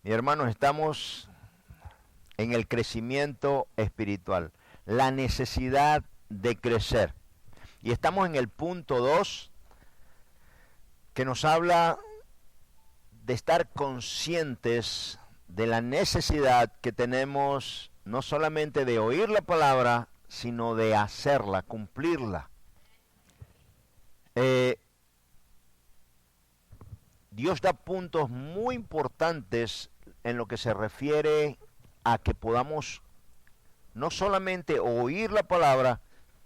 Mi hermano, estamos en el crecimiento espiritual, la necesidad de crecer. Y estamos en el punto 2, que nos habla de estar conscientes de la necesidad que tenemos no solamente de oír la palabra, sino de hacerla, cumplirla. Dios da puntos muy importantes en lo que se refiere a que podamos no solamente oír la palabra,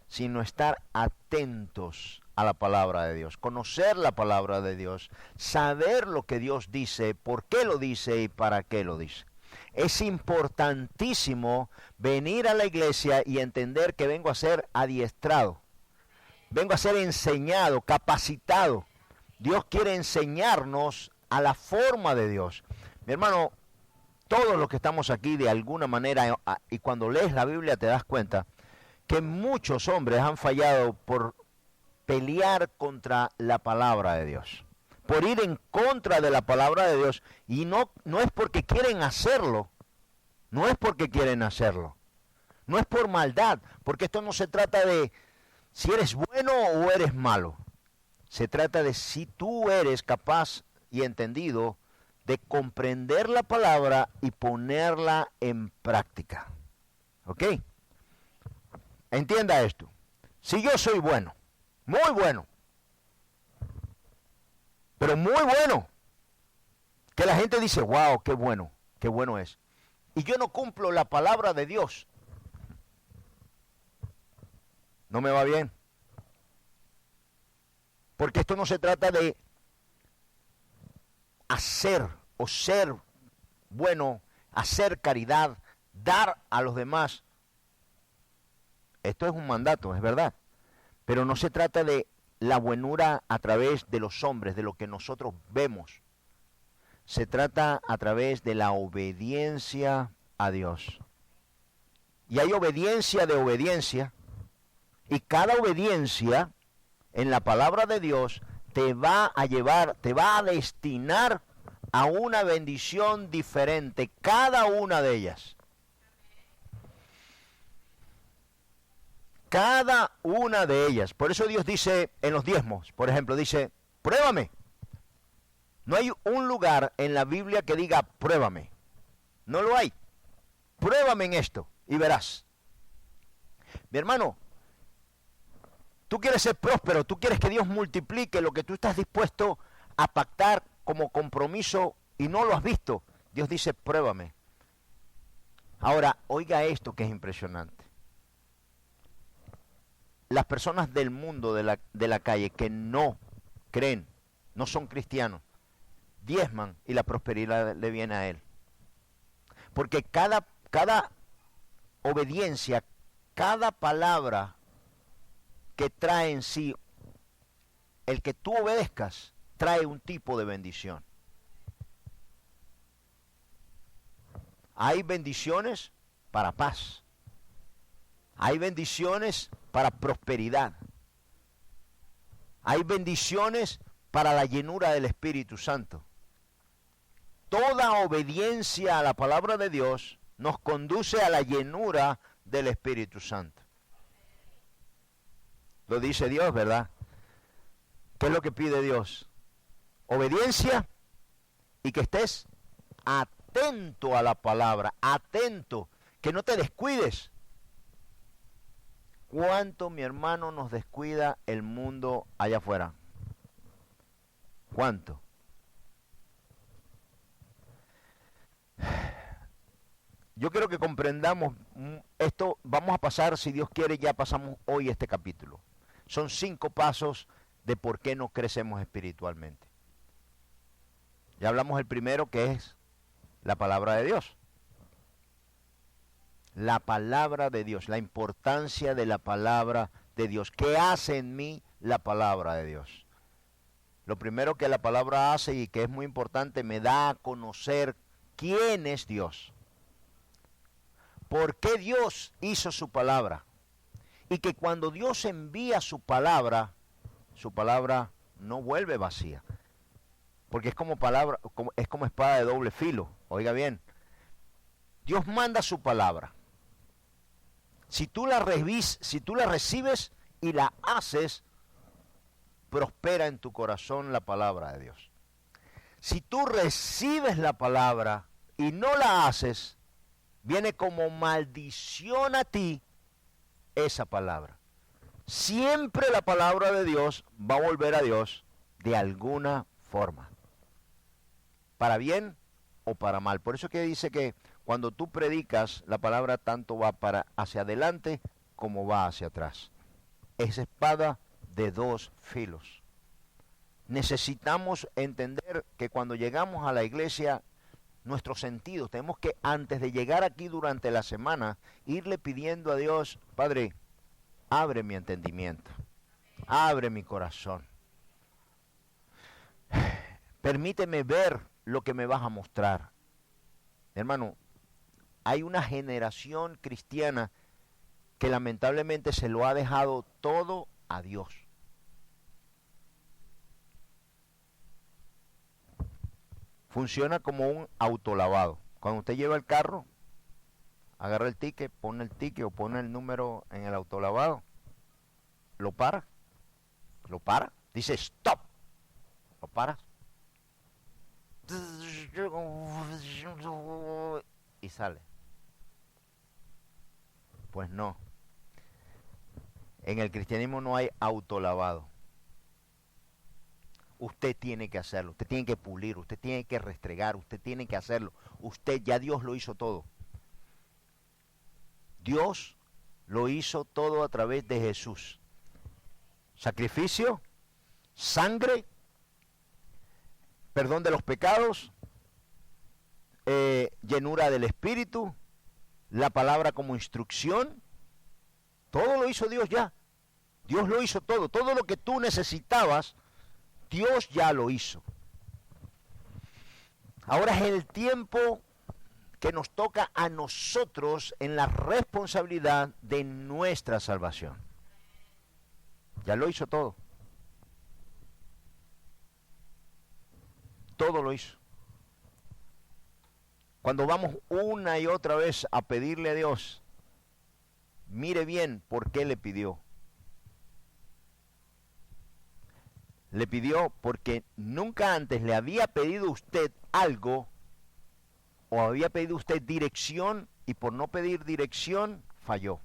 sino estar atentos a la palabra de Dios, conocer la palabra de Dios, saber lo que Dios dice, por qué lo dice y para qué lo dice. Es importantísimo venir a la iglesia y entender que vengo a ser adiestrado, vengo a ser enseñado, capacitado. Dios quiere enseñarnos a la forma de Dios. Mi hermano, todos los que estamos aquí de alguna manera, y cuando lees la Biblia te das cuenta que muchos hombres han fallado por pelear contra la palabra de Dios, por ir en contra de la palabra de Dios, y no es porque quieren hacerlo, no es porque quieren hacerlo, no es por maldad, porque esto no se trata de si eres bueno o eres malo. Se trata de si tú eres capaz y entendido de comprender la palabra y ponerla en práctica. ¿Ok? Entienda esto. Si yo soy bueno, muy bueno, pero muy bueno, que la gente dice, wow, qué bueno es, y yo no cumplo la palabra de Dios, no me va bien. Porque esto no se trata de hacer o ser bueno, hacer caridad, dar a los demás. Esto es un mandato, es verdad. Pero no se trata de la buenura a través de los hombres, de lo que nosotros vemos. Se trata a través de la obediencia a Dios. Y hay obediencia de obediencia, y cada obediencia en la palabra de Dios te va a llevar, te va a destinar a una bendición diferente, cada una de ellas. Cada una de ellas. Por eso Dios dice en los diezmos, por ejemplo, dice, pruébame. No hay un lugar en la Biblia que diga, pruébame. No lo hay. Pruébame en esto y verás. Mi hermano, tú quieres ser próspero, tú quieres que Dios multiplique lo que tú estás dispuesto a pactar como compromiso y no lo has visto. Dios dice, pruébame. Ahora, oiga esto que es impresionante. Las personas del mundo, de la calle, que no creen, no son cristianos, diezman y la prosperidad le viene a él. Porque cada obediencia, cada palabra que trae en sí, el que tú obedezcas, trae un tipo de bendición. Hay bendiciones para paz. Hay bendiciones para prosperidad. Hay bendiciones para la llenura del Espíritu Santo. Toda obediencia a la palabra de Dios nos conduce a la llenura del Espíritu Santo. Lo dice Dios, ¿verdad? ¿Qué es lo que pide Dios? Obediencia y que estés atento a la palabra, atento, que no te descuides. ¿Cuánto, mi hermano, nos descuida el mundo allá afuera? ¿Cuánto? Yo quiero que comprendamos esto. Vamos a pasar, si Dios quiere, ya pasamos hoy este capítulo. Son 5 pasos de por qué no crecemos espiritualmente. Ya hablamos el primero, que es la palabra de Dios. La palabra de Dios, la importancia de la palabra de Dios. ¿Qué hace en mí la palabra de Dios? Lo primero que la palabra hace, y que es muy importante, me da a conocer quién es Dios. ¿Por qué Dios hizo su palabra? Y que cuando Dios envía su palabra no vuelve vacía. porque es como palabra, es como espada de doble filo. Oiga bien, Dios manda su palabra. Si tú la recibes y la haces, prospera en tu corazón la palabra de Dios. Si tú recibes la palabra y no la haces, viene como maldición a ti esa palabra. Siempre la palabra de Dios va a volver a Dios de alguna forma, para bien o para mal. Por eso que dice que cuando tú predicas, la palabra tanto va hacia adelante como va hacia atrás. Es espada de dos filos. Necesitamos entender que cuando llegamos a la iglesia, nuestros sentidos, tenemos que antes de llegar aquí durante la semana, irle pidiendo a Dios, Padre, abre mi entendimiento, abre mi corazón. Permíteme ver lo que me vas a mostrar. Hermano, hay una generación cristiana que lamentablemente se lo ha dejado todo a Dios. Funciona como un autolavado. Cuando usted lleva el carro, agarra el ticket o pone el número en el autolavado, lo para, dice stop, lo para y sale. Pues no. En el cristianismo no hay autolavado. Usted tiene que hacerlo, usted tiene que pulir, usted tiene que restregar, usted tiene que hacerlo. Ya Dios lo hizo todo. Dios lo hizo todo a través de Jesús. Sacrificio, sangre, perdón de los pecados, llenura del Espíritu, la palabra como instrucción. Todo lo hizo Dios ya. Dios lo hizo todo. Todo lo que tú necesitabas, Dios ya lo hizo. Ahora es el tiempo que nos toca a nosotros en la responsabilidad de nuestra salvación. Ya lo hizo todo. Todo lo hizo. Cuando vamos una y otra vez a pedirle a Dios, mire bien por qué le pidió. Le pidió porque nunca antes le había pedido usted algo o había pedido usted dirección y por no pedir dirección falló.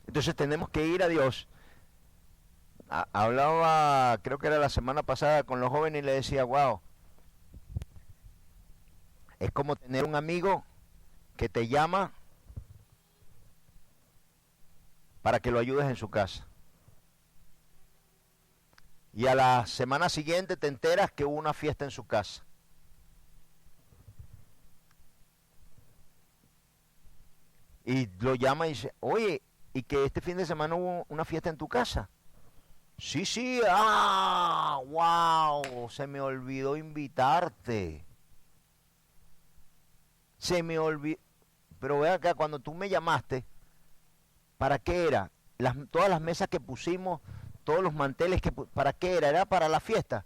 Entonces tenemos que ir a Dios. Hablaba, creo que era la semana pasada con los jóvenes y le decía, wow, es como tener un amigo que te llama para que lo ayudes en su casa. Y a la semana siguiente te enteras que hubo una fiesta en su casa. Y lo llama y dice, oye, ¿y que este fin de semana hubo una fiesta en tu casa? Sí, wow, se me olvidó invitarte. Se me olvidó. Pero ve acá, cuando tú me llamaste, ¿para qué era? Todas las mesas que pusimos, todos los manteles ¿para qué era? ¿Era para la fiesta?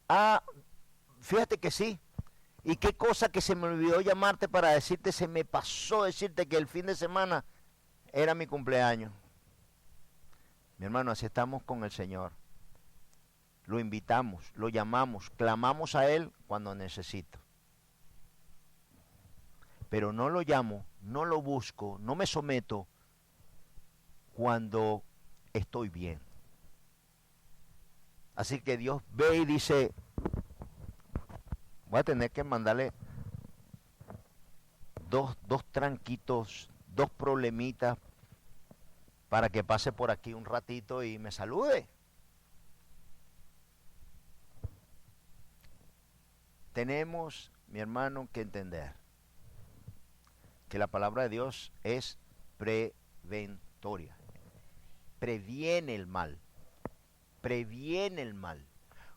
Ah, fíjate que sí. ¿Y qué cosa que se me olvidó llamarte para decirte, se me pasó decirte que el fin de semana era mi cumpleaños? Mi hermano, así estamos con el Señor. Lo invitamos, lo llamamos, clamamos a Él cuando necesito. Pero no lo llamo, no lo busco, no me someto cuando estoy bien. Así que Dios ve y dice, voy a tener que mandarle dos tranquitos, dos problemitas para que pase por aquí un ratito y me salude. Tenemos, mi hermano, que entender que la palabra de Dios es preventoria. Previene el mal. Previene el mal.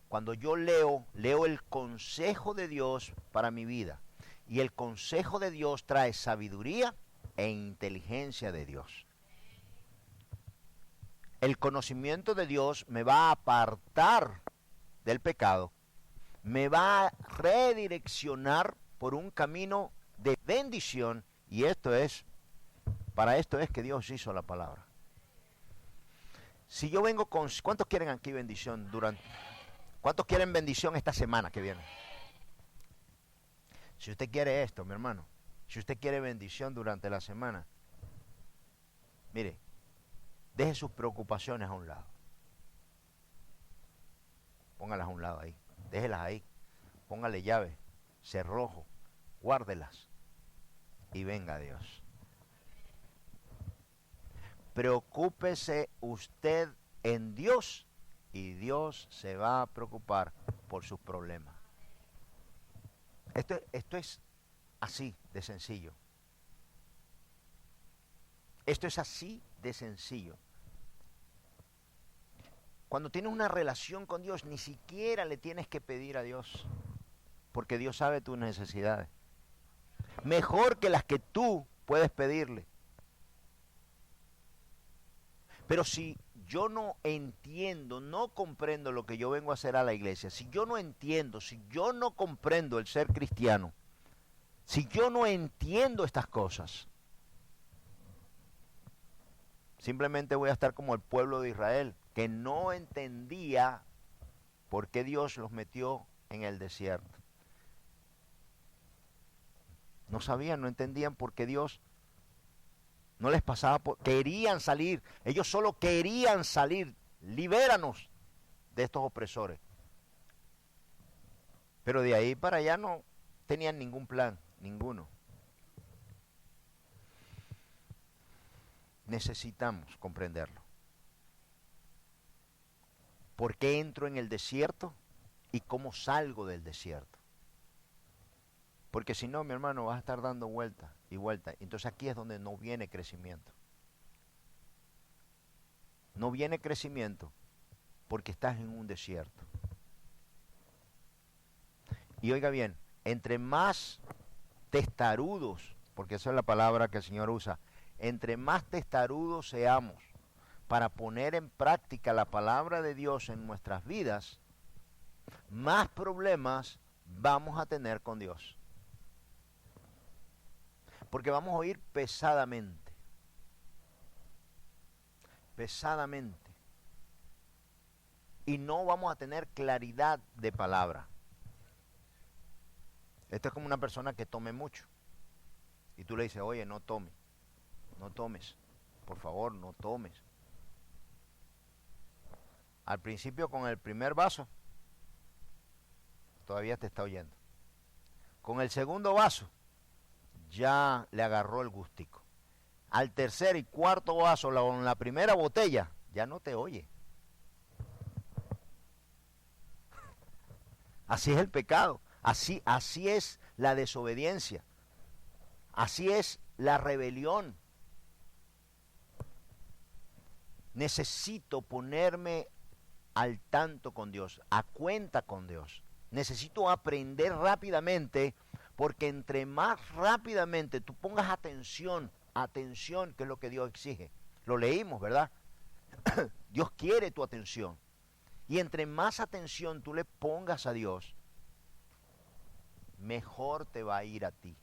Cuando yo leo el consejo de Dios para mi vida. Y el consejo de Dios trae sabiduría e inteligencia de Dios. El conocimiento de Dios me va a apartar del pecado, me va a redireccionar por un camino de bendición, y para esto es que Dios hizo la palabra. Si yo vengo con... ¿Cuántos quieren aquí bendición ¿Cuántos quieren bendición esta semana que viene? Si usted quiere esto, mi hermano, si usted quiere bendición durante la semana, mire, deje sus preocupaciones a un lado. Póngalas a un lado ahí, déjelas ahí, póngale llave, cerrojo, guárdelas y venga Dios. Preocúpese usted en Dios y Dios se va a preocupar por sus problemas. Esto es así de sencillo. Esto es así de sencillo. Cuando tienes una relación con Dios, ni siquiera le tienes que pedir a Dios, porque Dios sabe tus necesidades. Mejor que las que tú puedes pedirle. Pero si yo no entiendo, no comprendo lo que yo vengo a hacer a la iglesia, si yo no entiendo, si yo no comprendo el ser cristiano, si yo no entiendo estas cosas, simplemente voy a estar como el pueblo de Israel, que no entendía por qué Dios los metió en el desierto. No sabían, no entendían por qué Dios no les pasaba querían salir, ellos solo querían salir, libéranos de estos opresores. Pero de ahí para allá no tenían ningún plan, ninguno. Necesitamos comprenderlo. ¿Por qué entro en el desierto y cómo salgo del desierto? Porque si no, mi hermano, vas a estar dando vuelta y vuelta. Entonces aquí es donde no viene crecimiento. No viene crecimiento porque estás en un desierto. Y oiga bien, entre más testarudos, porque esa es la palabra que el Señor usa, entre más testarudos seamos para poner en práctica la palabra de Dios en nuestras vidas, más problemas vamos a tener con Dios. Porque vamos a oír pesadamente. Pesadamente. Y no vamos a tener claridad de palabra. Esto es como una persona que tome mucho. Y tú le dices, oye, no tomes. No tomes. Por favor, no tomes. Al principio con el primer vaso, todavía te está oyendo. Con el segundo vaso, ya le agarró el gustico. Al tercer y cuarto vaso, con la primera botella, ya no te oye. Así es el pecado, así es la desobediencia, así es la rebelión. Necesito ponerme al tanto con Dios, a cuenta con Dios. Necesito aprender rápidamente, porque entre más rápidamente tú pongas atención, que es lo que Dios exige. Lo leímos, ¿verdad? Dios quiere tu atención. Y entre más atención tú le pongas a Dios, mejor te va a ir a ti.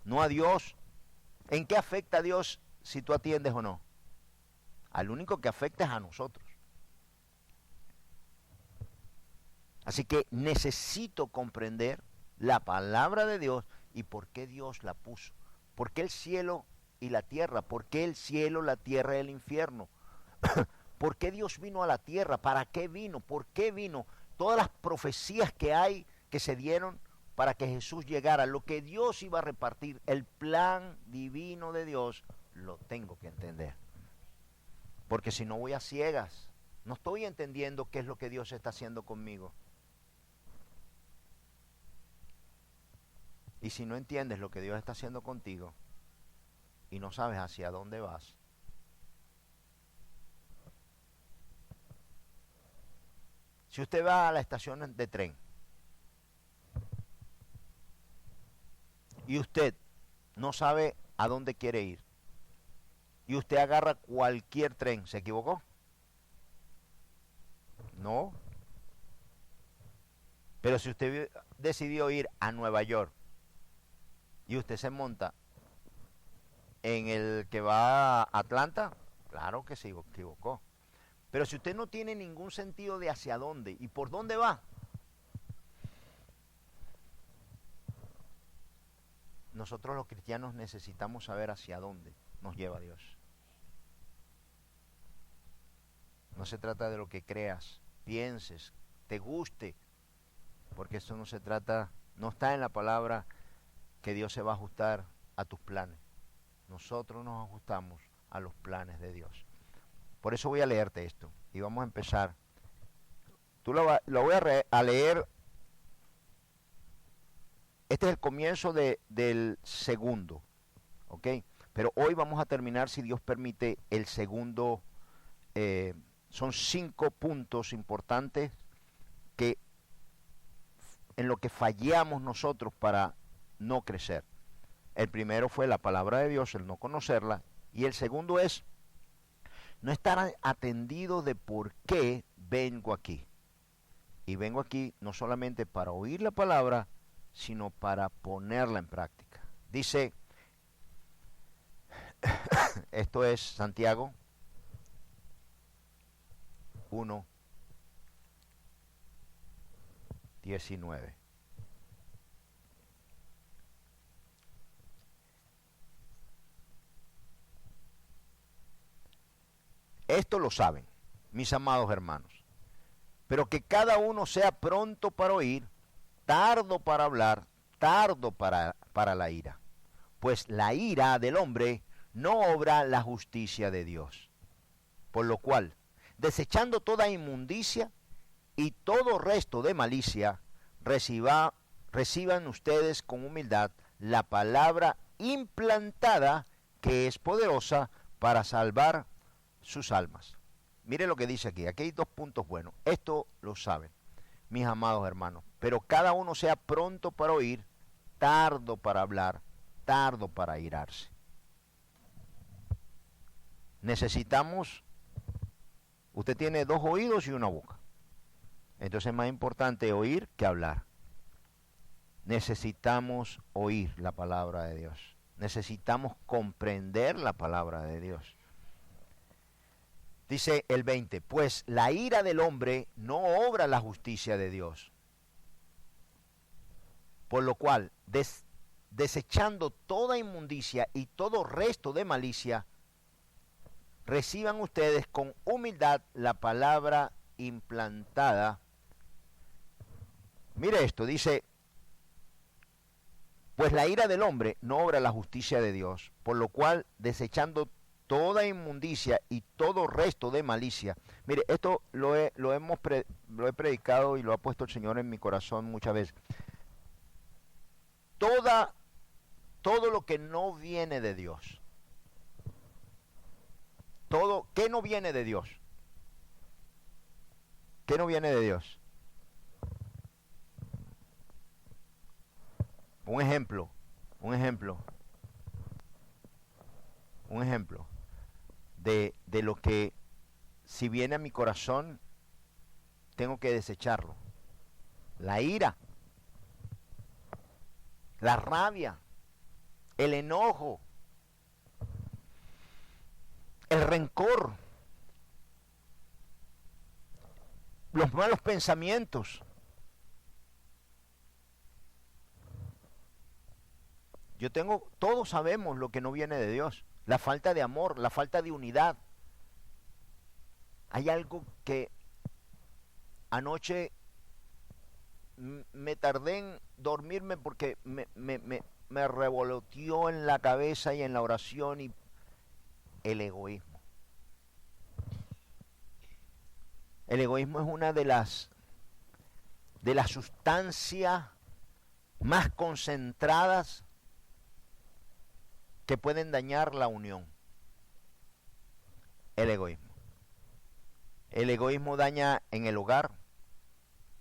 No a Dios. ¿En qué afecta a Dios si tú atiendes o no? Al único que afecta es a nosotros. Así que necesito comprender la palabra de Dios y por qué Dios la puso. ¿Por qué el cielo y la tierra? ¿Por qué el cielo, la tierra y el infierno? ¿Por qué Dios vino a la tierra? ¿Para qué vino? ¿Por qué vino? Todas las profecías que hay, que se dieron para que Jesús llegara, lo que Dios iba a repartir, el plan divino de Dios, lo tengo que entender. Porque si no voy a ciegas, no estoy entendiendo qué es lo que Dios está haciendo conmigo. Y si no entiendes lo que Dios está haciendo contigo y no sabes hacia dónde vas, si usted va a la estación de tren y usted no sabe a dónde quiere ir, y usted agarra cualquier tren, ¿se equivocó? No. Pero si usted decidió ir a Nueva York y usted se monta en el que va a Atlanta, claro que se equivocó. Pero si usted no tiene ningún sentido de hacia dónde y por dónde va, nosotros los cristianos necesitamos saber hacia dónde nos lleva Dios. No se trata de lo que creas, pienses, te guste, porque eso no se trata, no está en la palabra que Dios se va a ajustar a tus planes. Nosotros nos ajustamos a los planes de Dios. Por eso voy a leerte esto y vamos a empezar. Lo voy a leer. Este es el comienzo del segundo, ¿ok? Pero hoy vamos a terminar, si Dios permite, el segundo. Son 5 puntos importantes que en lo que fallamos nosotros para no crecer. El primero fue la palabra de Dios, el no conocerla, y el segundo es no estar atendido de por qué vengo aquí. Y vengo aquí no solamente para oír la palabra, sino para ponerla en práctica. Dice, esto es Santiago 1:19. Esto lo saben, mis amados hermanos, pero que cada uno sea pronto para oír, tardo para hablar, tardo para la ira, pues la ira del hombre no obra la justicia de Dios. Por lo cual, desechando toda inmundicia y todo resto de malicia, reciban ustedes con humildad la palabra implantada que es poderosa para salvar sus almas. Mire lo que dice aquí. Aquí hay 2 puntos buenos. Esto lo saben, mis amados hermanos. Pero cada uno sea pronto para oír, tardo para hablar, tardo para irarse. Necesitamos, usted tiene 2 oídos y una boca. Entonces es más importante oír que hablar. Necesitamos oír la palabra de Dios. Necesitamos comprender la palabra de Dios. Dice el 20, pues la ira del hombre no obra la justicia de Dios. Por lo cual, desechando toda inmundicia y todo resto de malicia, reciban ustedes con humildad la palabra implantada. Mire esto, dice, pues la ira del hombre no obra la justicia de Dios, por lo cual, desechando toda inmundicia y todo resto de malicia. Mire, esto lo he predicado y lo ha puesto el Señor en mi corazón muchas veces. Todo lo que no viene de Dios. ¿Qué no viene de Dios? ¿Qué no viene de Dios? Un ejemplo de lo que, si viene a mi corazón, tengo que desecharlo. La ira, la rabia, el enojo, el rencor, los malos pensamientos. Todos sabemos lo que no viene de Dios. La falta de amor, la falta de unidad. Hay algo que anoche me tardé en dormirme porque me revoloteó en la cabeza y en la oración y el egoísmo. El egoísmo es una de las sustancias más concentradas que pueden dañar la unión. El egoísmo. El egoísmo daña en el hogar,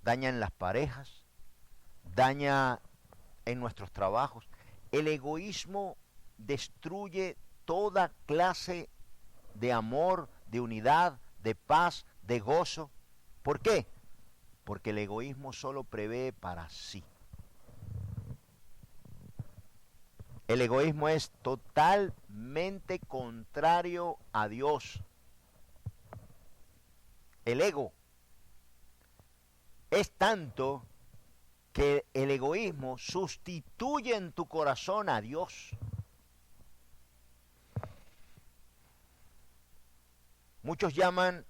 daña en las parejas, daña en nuestros trabajos. El egoísmo destruye toda clase de amor, de unidad, de paz, de gozo. ¿Por qué? Porque el egoísmo solo prevé para sí. El egoísmo es totalmente contrario a Dios. El ego es tanto que el egoísmo sustituye en tu corazón a Dios. Muchos llaman,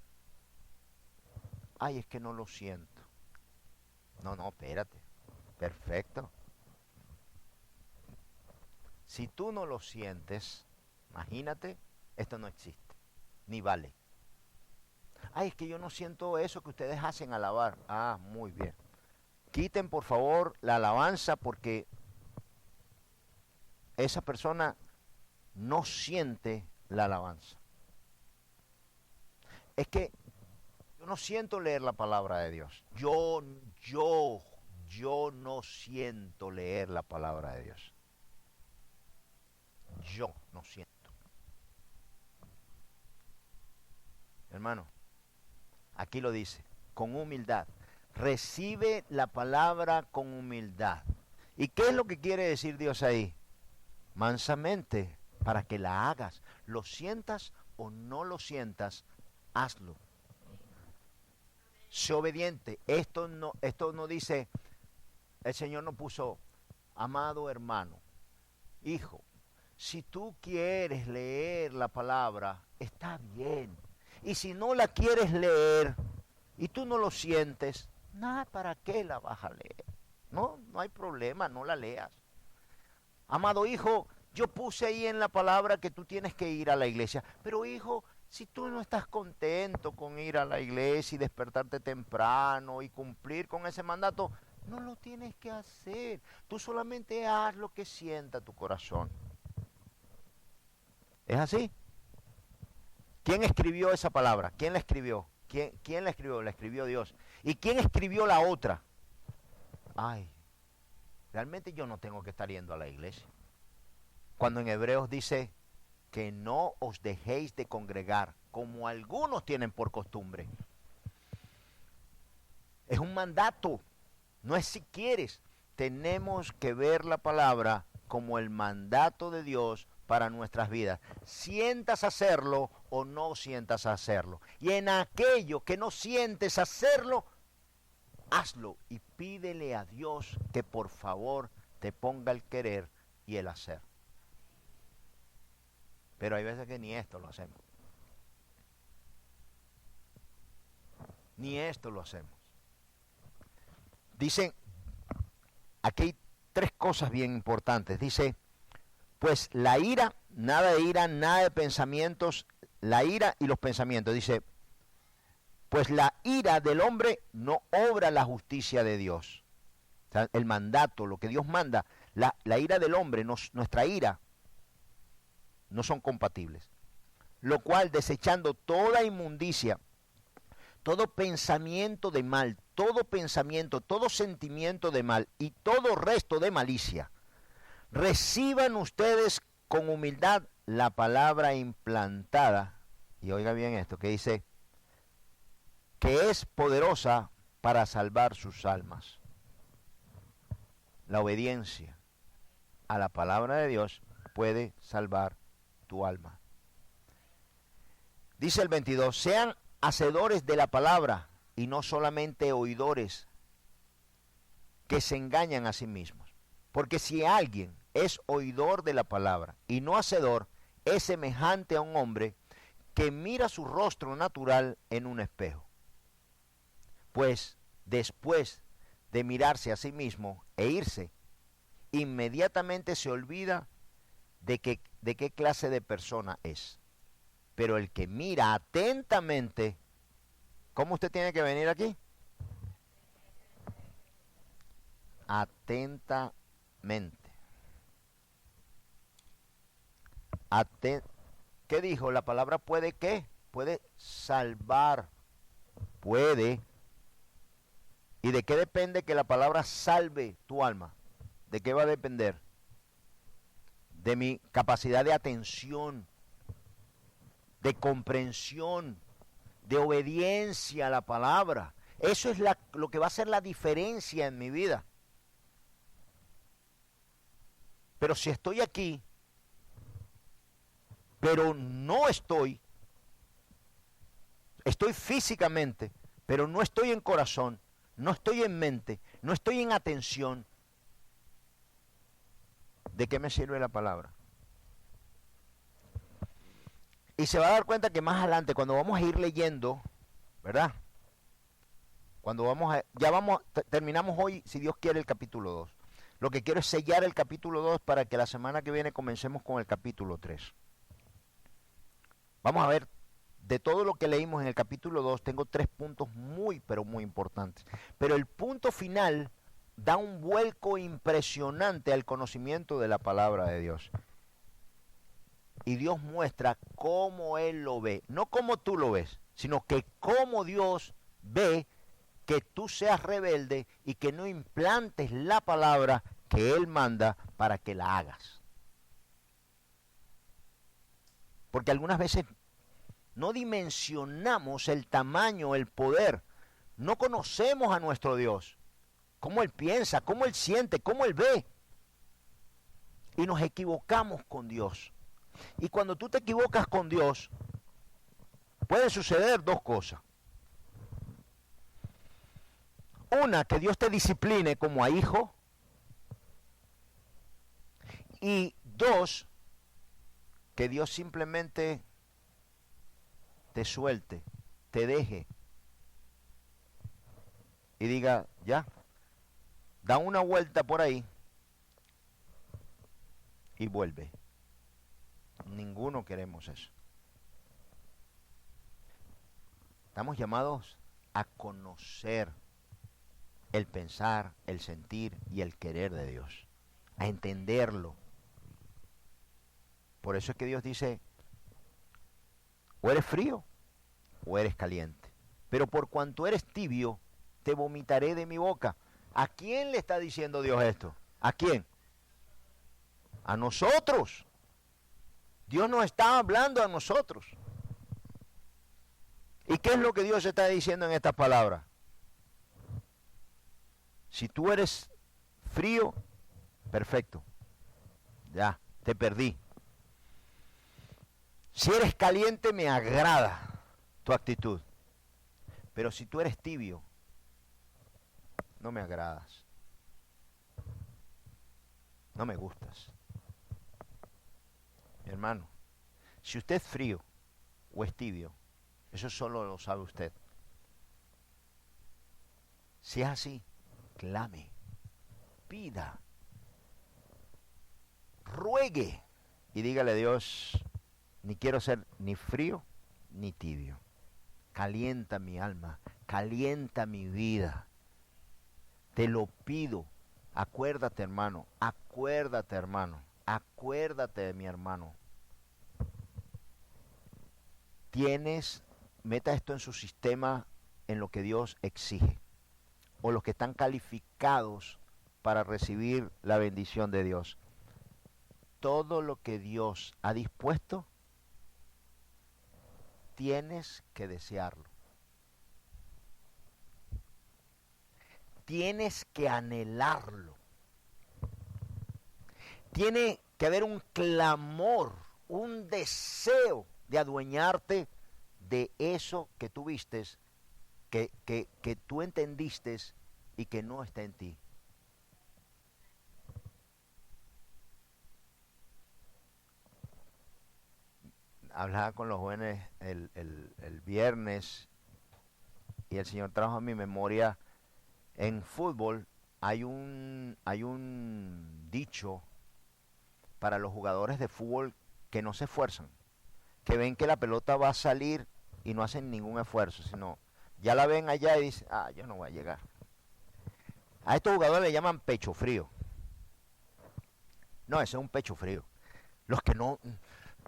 ay, es que no lo siento. No, espérate. Perfecto. Si tú no lo sientes, imagínate, esto no existe, ni vale. Ay, es que yo no siento eso que ustedes hacen alabar. Ah, muy bien. Quiten por favor la alabanza porque esa persona no siente la alabanza. Es que yo no siento leer la palabra de Dios. Yo no siento leer la palabra de Dios. Yo no siento. Hermano, aquí lo dice, con humildad. Recibe la palabra con humildad. ¿Y qué es lo que quiere decir Dios ahí? Mansamente, para que la hagas. Lo sientas o no lo sientas, hazlo. Sé obediente. Esto no dice, el Señor no puso, amado hermano, hijo, si tú quieres leer la palabra, está bien. Y si no la quieres leer y tú no lo sientes, nada, ¿para qué la vas a leer? No hay problema, no la leas. Amado hijo, yo puse ahí en la palabra que tú tienes que ir a la iglesia. Pero hijo, si tú no estás contento con ir a la iglesia y despertarte temprano y cumplir con ese mandato, no lo tienes que hacer. Tú solamente haz lo que sienta tu corazón. ¿Es así? ¿Quién escribió esa palabra? ¿Quién la escribió? ¿Quién la escribió? La escribió Dios. ¿Y quién escribió la otra? Ay, realmente yo no tengo que estar yendo a la iglesia. Cuando en Hebreos dice que no os dejéis de congregar, como algunos tienen por costumbre. Es un mandato, no es si quieres. Tenemos que ver la palabra como el mandato de Dios para nuestras vidas. Sientas hacerlo o no sientas hacerlo. Y en aquello que no sientes hacerlo, hazlo y pídele a Dios que por favor te ponga el querer y el hacer. Pero hay veces que ni esto lo hacemos. Ni esto lo hacemos. Dicen, aquí hay tres cosas bien importantes. Dice, pues la ira, nada de pensamientos, la ira y los pensamientos. Dice, pues la ira del hombre no obra la justicia de Dios. O sea, el mandato, lo que Dios manda, la ira del hombre, nuestra ira, no son compatibles. Lo cual, desechando toda inmundicia, todo pensamiento de mal, todo sentimiento de mal y todo resto de malicia, reciban ustedes con humildad la palabra implantada, y oiga bien esto, que dice, que es poderosa para salvar sus almas. La obediencia a la palabra de Dios puede salvar tu alma. Dice el 22, sean hacedores de la palabra y no solamente oidores que se engañan a sí mismos. Porque si alguien es oidor de la palabra y no hacedor, es semejante a un hombre que mira su rostro natural en un espejo. Pues después de mirarse a sí mismo e irse, inmediatamente se olvida de qué clase de persona es. Pero el que mira atentamente, ¿cómo usted tiene que venir aquí? Atentamente. ¿Qué dijo? La palabra puede ¿qué? Puede salvar. Puede. ¿Y de qué depende que la palabra salve tu alma? ¿De qué va a depender? De mi capacidad de atención, de comprensión, de obediencia a la palabra. Eso es lo que va a hacer la diferencia en mi vida. Pero si estoy aquí, pero no estoy físicamente, pero no estoy en corazón, no estoy en mente, no estoy en atención, ¿de qué me sirve la palabra? Y se va a dar cuenta que más adelante, cuando vamos a ir leyendo, ¿verdad? Terminamos hoy, si Dios quiere, el capítulo 2. Lo que quiero es sellar el capítulo 2 para que la semana que viene comencemos con el capítulo 3. Vamos a ver, de todo lo que leímos en el capítulo 2, tengo 3 puntos muy, pero muy importantes. Pero el punto final da un vuelco impresionante al conocimiento de la palabra de Dios. Y Dios muestra cómo Él lo ve. No como tú lo ves, sino que cómo Dios ve que tú seas rebelde y que no implantes la palabra que Él manda para que la hagas. Porque algunas veces no dimensionamos el tamaño, el poder. No conocemos a nuestro Dios. Cómo Él piensa, cómo Él siente, cómo Él ve. Y nos equivocamos con Dios. Y cuando tú te equivocas con Dios, pueden suceder 2 cosas. Una, que Dios te discipline como a hijo. Y 2, que Dios simplemente te suelte, te deje y diga, ya, da una vuelta por ahí y vuelve. Ninguno queremos eso. Estamos llamados a conocer el pensar, el sentir y el querer de Dios, a entenderlo. Por eso es que Dios dice, o eres frío o eres caliente. Pero por cuanto eres tibio, te vomitaré de mi boca. ¿A quién le está diciendo Dios esto? ¿A quién? A nosotros. Dios nos está hablando a nosotros. ¿Y qué es lo que Dios está diciendo en estas palabras? Si tú eres frío, perfecto. Ya, te perdí. Si eres caliente, me agrada tu actitud. Pero si tú eres tibio, no me agradas. No me gustas. Mi hermano, si usted es frío o es tibio, eso solo lo sabe usted. Si es así, clame, pida, ruegue y dígale a Dios, ni quiero ser ni frío ni tibio. Calienta mi alma, calienta mi vida. Te lo pido. Acuérdate, hermano, acuérdate, hermano, acuérdate de mi hermano. Meta esto en su sistema, en lo que Dios exige, o los que están calificados para recibir la bendición de Dios. Todo lo que Dios ha dispuesto, tienes que desearlo. Tienes que anhelarlo. Tiene que haber un clamor, un deseo de adueñarte de eso que tú vistes, que tú entendiste y que no está en ti. Hablaba con los jóvenes el viernes y el Señor trajo a mi memoria, en fútbol hay un dicho para los jugadores de fútbol que no se esfuerzan, que ven que la pelota va a salir y no hacen ningún esfuerzo, sino ya la ven allá y dicen, yo no voy a llegar. A estos jugadores le llaman pecho frío. No, ese es un pecho frío. Los que no,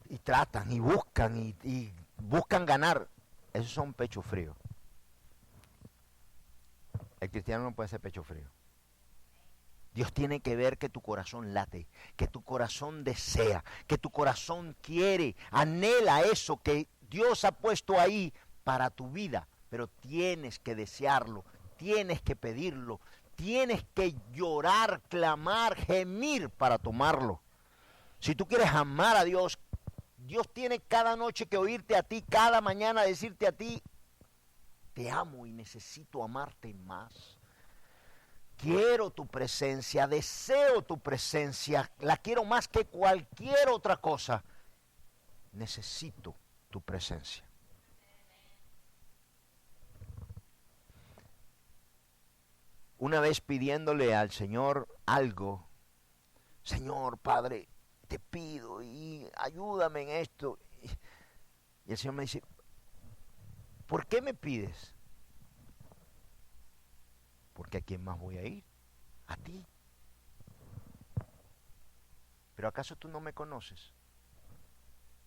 y tratan, y buscan ganar, esos son pecho frío. El cristiano no puede ser pecho frío. Dios tiene que ver que tu corazón late, que tu corazón desea, que tu corazón quiere, anhela eso, que Dios ha puesto ahí para tu vida, pero tienes que desearlo, tienes que pedirlo, tienes que llorar, clamar, gemir para tomarlo. Si tú quieres amar a Dios, Dios tiene cada noche que oírte a ti, cada mañana decirte a ti, te amo y necesito amarte más. Quiero tu presencia, deseo tu presencia, la quiero más que cualquier otra cosa. Necesito tu presencia. Una vez pidiéndole al Señor algo, Señor, Padre, te pido y ayúdame en esto. Y el Señor me dice, ¿por qué me pides? Porque ¿a quién más voy a ir? A ti. ¿Pero acaso tú no me conoces?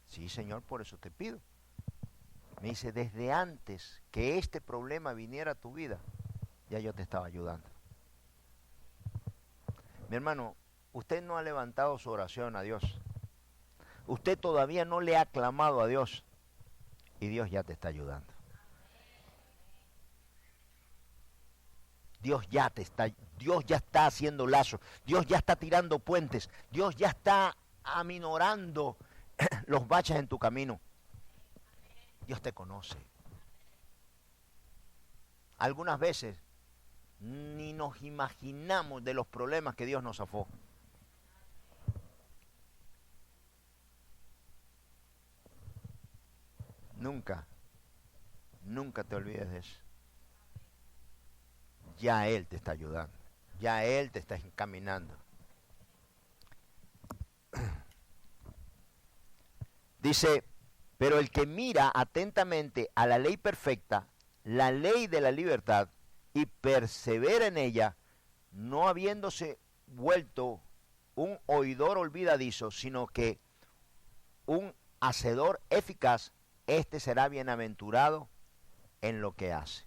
Sí, Señor, por eso te pido. Me dice, desde antes que este problema viniera a tu vida, ya yo te estaba ayudando. Mi hermano, usted no ha levantado su oración a Dios. Usted todavía no le ha clamado a Dios. Y Dios ya te está ayudando. Dios ya está haciendo lazos. Dios ya está tirando puentes. Dios ya está aminorando los baches en tu camino. Dios te conoce. Algunas veces ni nos imaginamos de los problemas que Dios nos zafó. Nunca te olvides de eso. Ya Él te está ayudando. Ya Él te está encaminando. Dice, pero el que mira atentamente a la ley perfecta, la ley de la libertad, y persevera en ella, no habiéndose vuelto un oidor olvidadizo, sino que un hacedor eficaz, este será bienaventurado en lo que hace.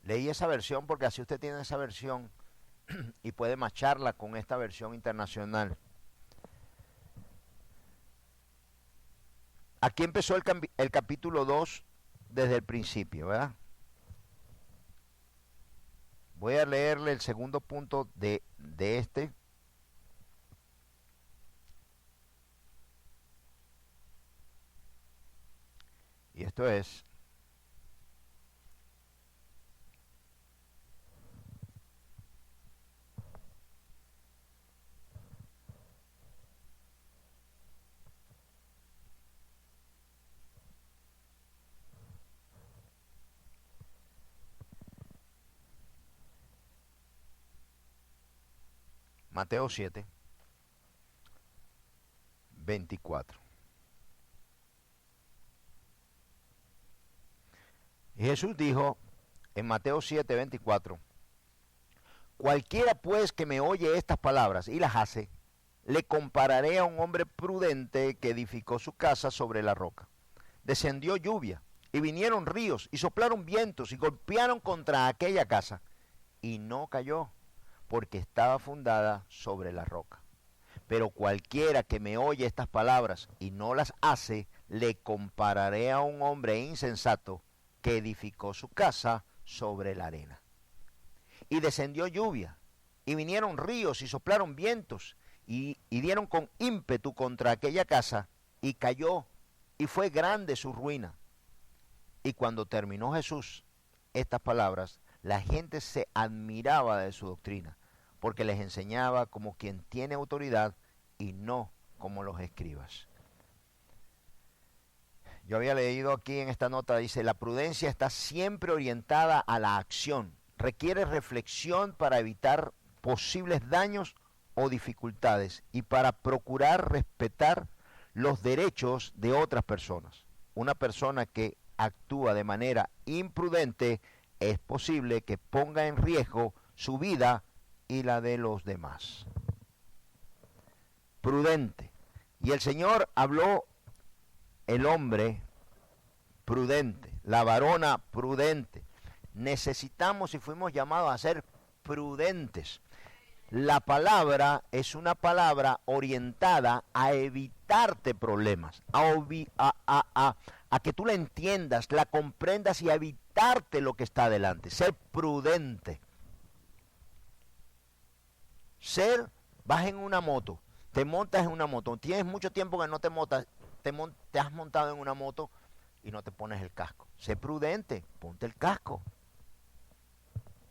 Leí esa versión porque así usted tiene esa versión y puede macharla con esta versión internacional. Aquí empezó el capítulo 2 desde el principio, ¿verdad? Voy a leerle el segundo punto de este. Y esto es: Mateo 7, 24. Y Jesús dijo en Mateo 7, 24, cualquiera pues que me oye estas palabras y las hace, le compararé a un hombre prudente que edificó su casa sobre la roca. Descendió lluvia, y vinieron ríos, y soplaron vientos, y golpearon contra aquella casa, y no cayó, porque estaba fundada sobre la roca. Pero cualquiera que me oye estas palabras y no las hace, le compararé a un hombre insensato que edificó su casa sobre la arena. Y descendió lluvia, y vinieron ríos, y soplaron vientos, y dieron con ímpetu contra aquella casa, y cayó, y fue grande su ruina. Y cuando terminó Jesús estas palabras, la gente se admiraba de su doctrina, porque les enseñaba como quien tiene autoridad y no como los escribas. Yo había leído aquí en esta nota, dice, la prudencia está siempre orientada a la acción, requiere reflexión para evitar posibles daños o dificultades y para procurar respetar los derechos de otras personas. Una persona que actúa de manera imprudente es posible que ponga en riesgo su vida y la de los demás. Prudente. Y el Señor habló el hombre prudente, la varona prudente. Necesitamos y fuimos llamados a ser prudentes. La palabra es una palabra orientada a evitarte problemas, a que tú la entiendas, la comprendas y a evitarte lo que está adelante. Ser prudente. Vas en una moto, te montas en una moto, tienes mucho tiempo que no te montas, te has montado en una moto y no te pones el casco. Sé prudente, ponte el casco.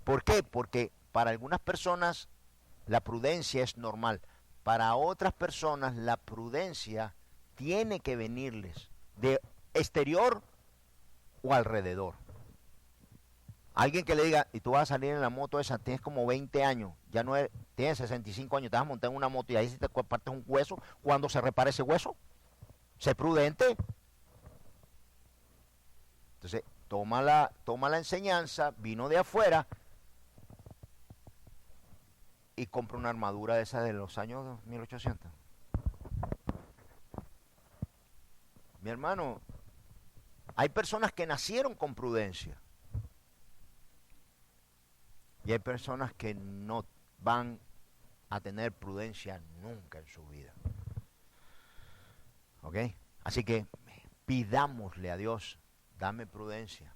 ¿Por qué? Porque para algunas personas la prudencia es normal. Para otras personas la prudencia tiene que venirles de exterior o alrededor. Alguien que le diga, y tú vas a salir en la moto esa, tienes como 20 años, ya no eres, tienes 65 años, te vas a montar en una moto y ahí si te partes un hueso, ¿cuándo se repara ese hueso? Sé prudente. Entonces, toma la enseñanza, vino de afuera y compra una armadura de esa de los años 1800. Mi hermano, hay personas que nacieron con prudencia. Y hay personas que no van a tener prudencia nunca en su vida. ¿Ok? Así que pidámosle a Dios, dame prudencia.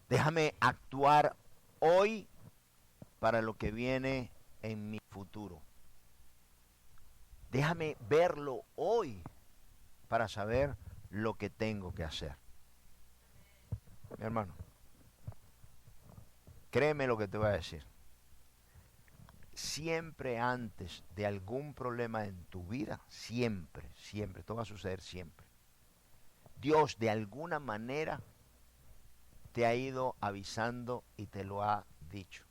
Déjame actuar hoy para lo que viene en mi futuro. Déjame verlo hoy para saber lo que tengo que hacer. Mi hermano, créeme lo que te voy a decir. Siempre antes de algún problema en tu vida, siempre, esto va a suceder siempre. Dios de alguna manera te ha ido avisando y te lo ha dicho.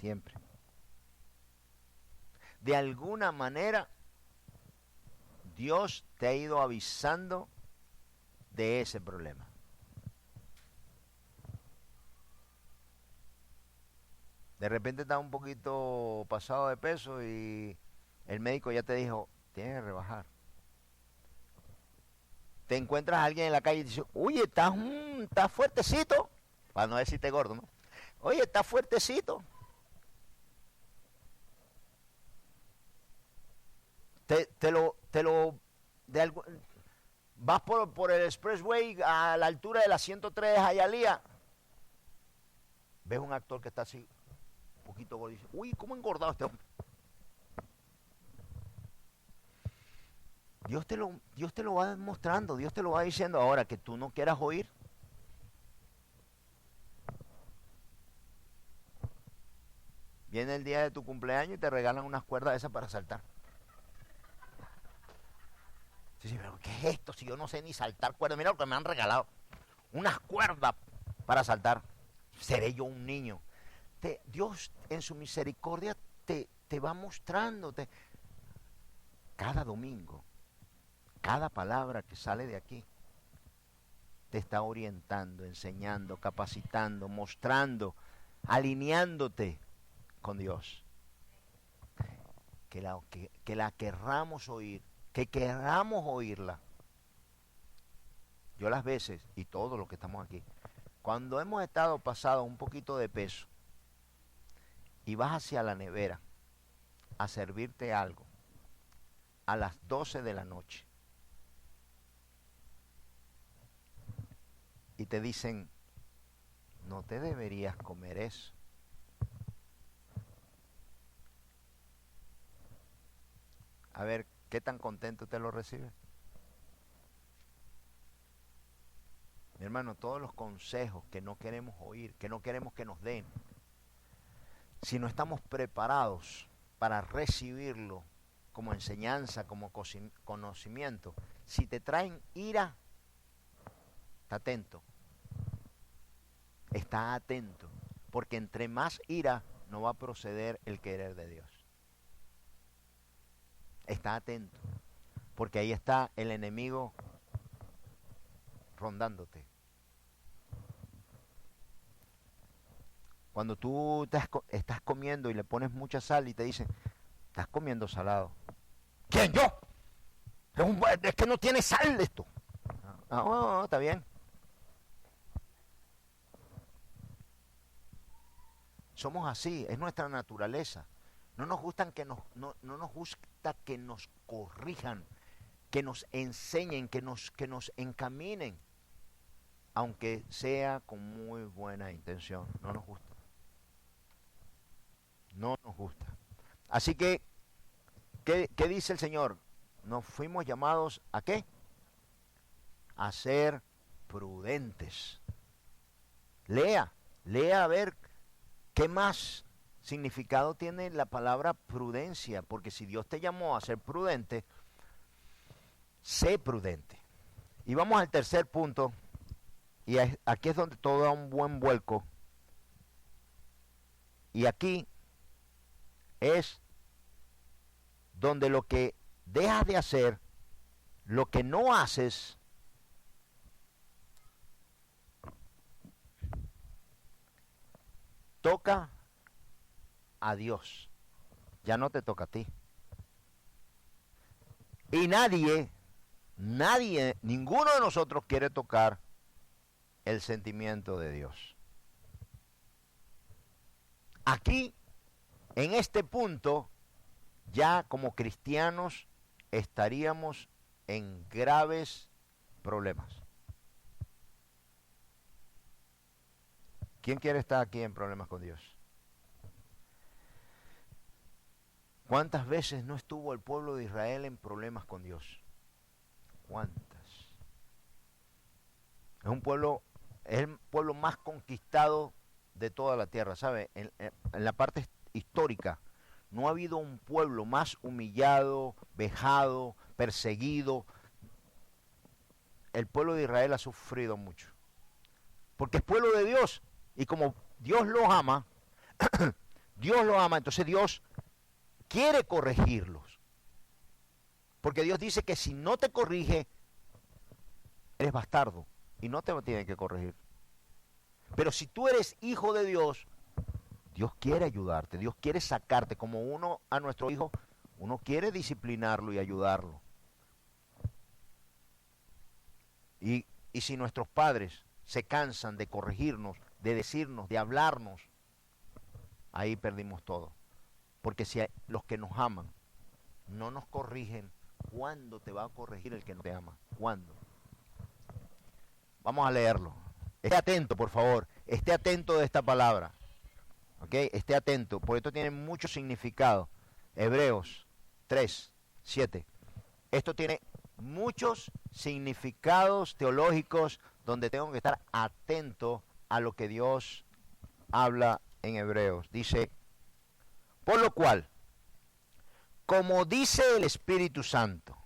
Siempre. De alguna manera, Dios te ha ido avisando de ese problema. De repente estás un poquito pasado de peso y el médico ya te dijo, tienes que rebajar. Te encuentras a alguien en la calle y dice, oye, estás fuertecito, para no decirte gordo, ¿no? Oye, estás fuertecito. Vas por el expressway a la altura de la 103 de Hialeah. Ves un actor que está así, un poquito gordo y dice, uy, ¿cómo ha engordado este hombre? Dios te lo va mostrando, Dios te lo va diciendo. Ahora que tú no quieras oír. Viene el día de tu cumpleaños y te regalan unas cuerdas esas para saltar. Sí, pero ¿qué es esto? Si yo no sé ni saltar cuerdas, mira lo que me han regalado. Unas cuerdas para saltar. Seré yo un niño. Dios en su misericordia te va mostrándote. Cada domingo, cada palabra que sale de aquí, te está orientando, enseñando, capacitando, mostrando, alineándote con Dios. Que la querramos oír, que queramos oírla. Yo las veces, y todos los que estamos aquí, cuando hemos estado pasado un poquito de peso y vas hacia la nevera a servirte algo a las 12 de la noche y te dicen, no te deberías comer eso. A ver, ¿qué tan contento te lo recibes? Mi hermano, todos los consejos que no queremos oír, que no queremos que nos den, si no estamos preparados para recibirlo como enseñanza, como conocimiento, si te traen ira, está atento. Está atento, porque entre más ira no va a proceder el querer de Dios. Está atento, porque ahí está el enemigo rondándote. Cuando tú estás comiendo y le pones mucha sal y te dicen, estás comiendo salado. ¿Quién? ¿Yo? Es que no tiene sal esto. No, está bien. Somos así, es nuestra naturaleza. No nos gustan que no nos gusta que nos corrijan, que nos enseñen, que nos encaminen, aunque sea con muy buena intención. No nos gusta. No nos gusta. Así que, ¿qué dice el Señor? Nos fuimos llamados ¿a qué? A ser prudentes. Lea a ver qué más significado tiene la palabra prudencia, porque si Dios te llamó a ser prudente, sé prudente. Y vamos al tercer punto, y aquí es donde todo da un buen vuelco, y aquí es donde lo que dejas de hacer, lo que no haces, toca a Dios, ya no te toca a ti. Y nadie, ninguno de nosotros quiere tocar el sentimiento de Dios. Aquí, en este punto, ya como cristianos estaríamos en graves problemas. ¿Quién quiere estar aquí en problemas con Dios? ¿Cuántas veces no estuvo el pueblo de Israel en problemas con Dios? ¿Cuántas? Es el pueblo más conquistado de toda la tierra, ¿sabe? En la parte histórica, no ha habido un pueblo más humillado, vejado, perseguido. El pueblo de Israel ha sufrido mucho, porque es pueblo de Dios, y como Dios los ama, entonces Dios quiere corregirlos, porque Dios dice que si no te corrige, eres bastardo, y no te tiene que corregir. Pero si tú eres hijo de Dios, Dios quiere ayudarte, Dios quiere sacarte, como uno a nuestro hijo, uno quiere disciplinarlo y ayudarlo. Y si nuestros padres se cansan de corregirnos, de decirnos, de hablarnos, ahí perdimos todo. Porque si los que nos aman no nos corrigen, ¿cuándo te va a corregir el que no te ama? ¿Cuándo? Vamos a leerlo. Esté atento, por favor. Esté atento de esta palabra. ¿Ok? Esté atento, porque esto tiene mucho significado. Hebreos 3, 7. Esto tiene muchos significados teológicos donde tengo que estar atento a lo que Dios habla en Hebreos. Dice, por lo cual, como dice el Espíritu Santo,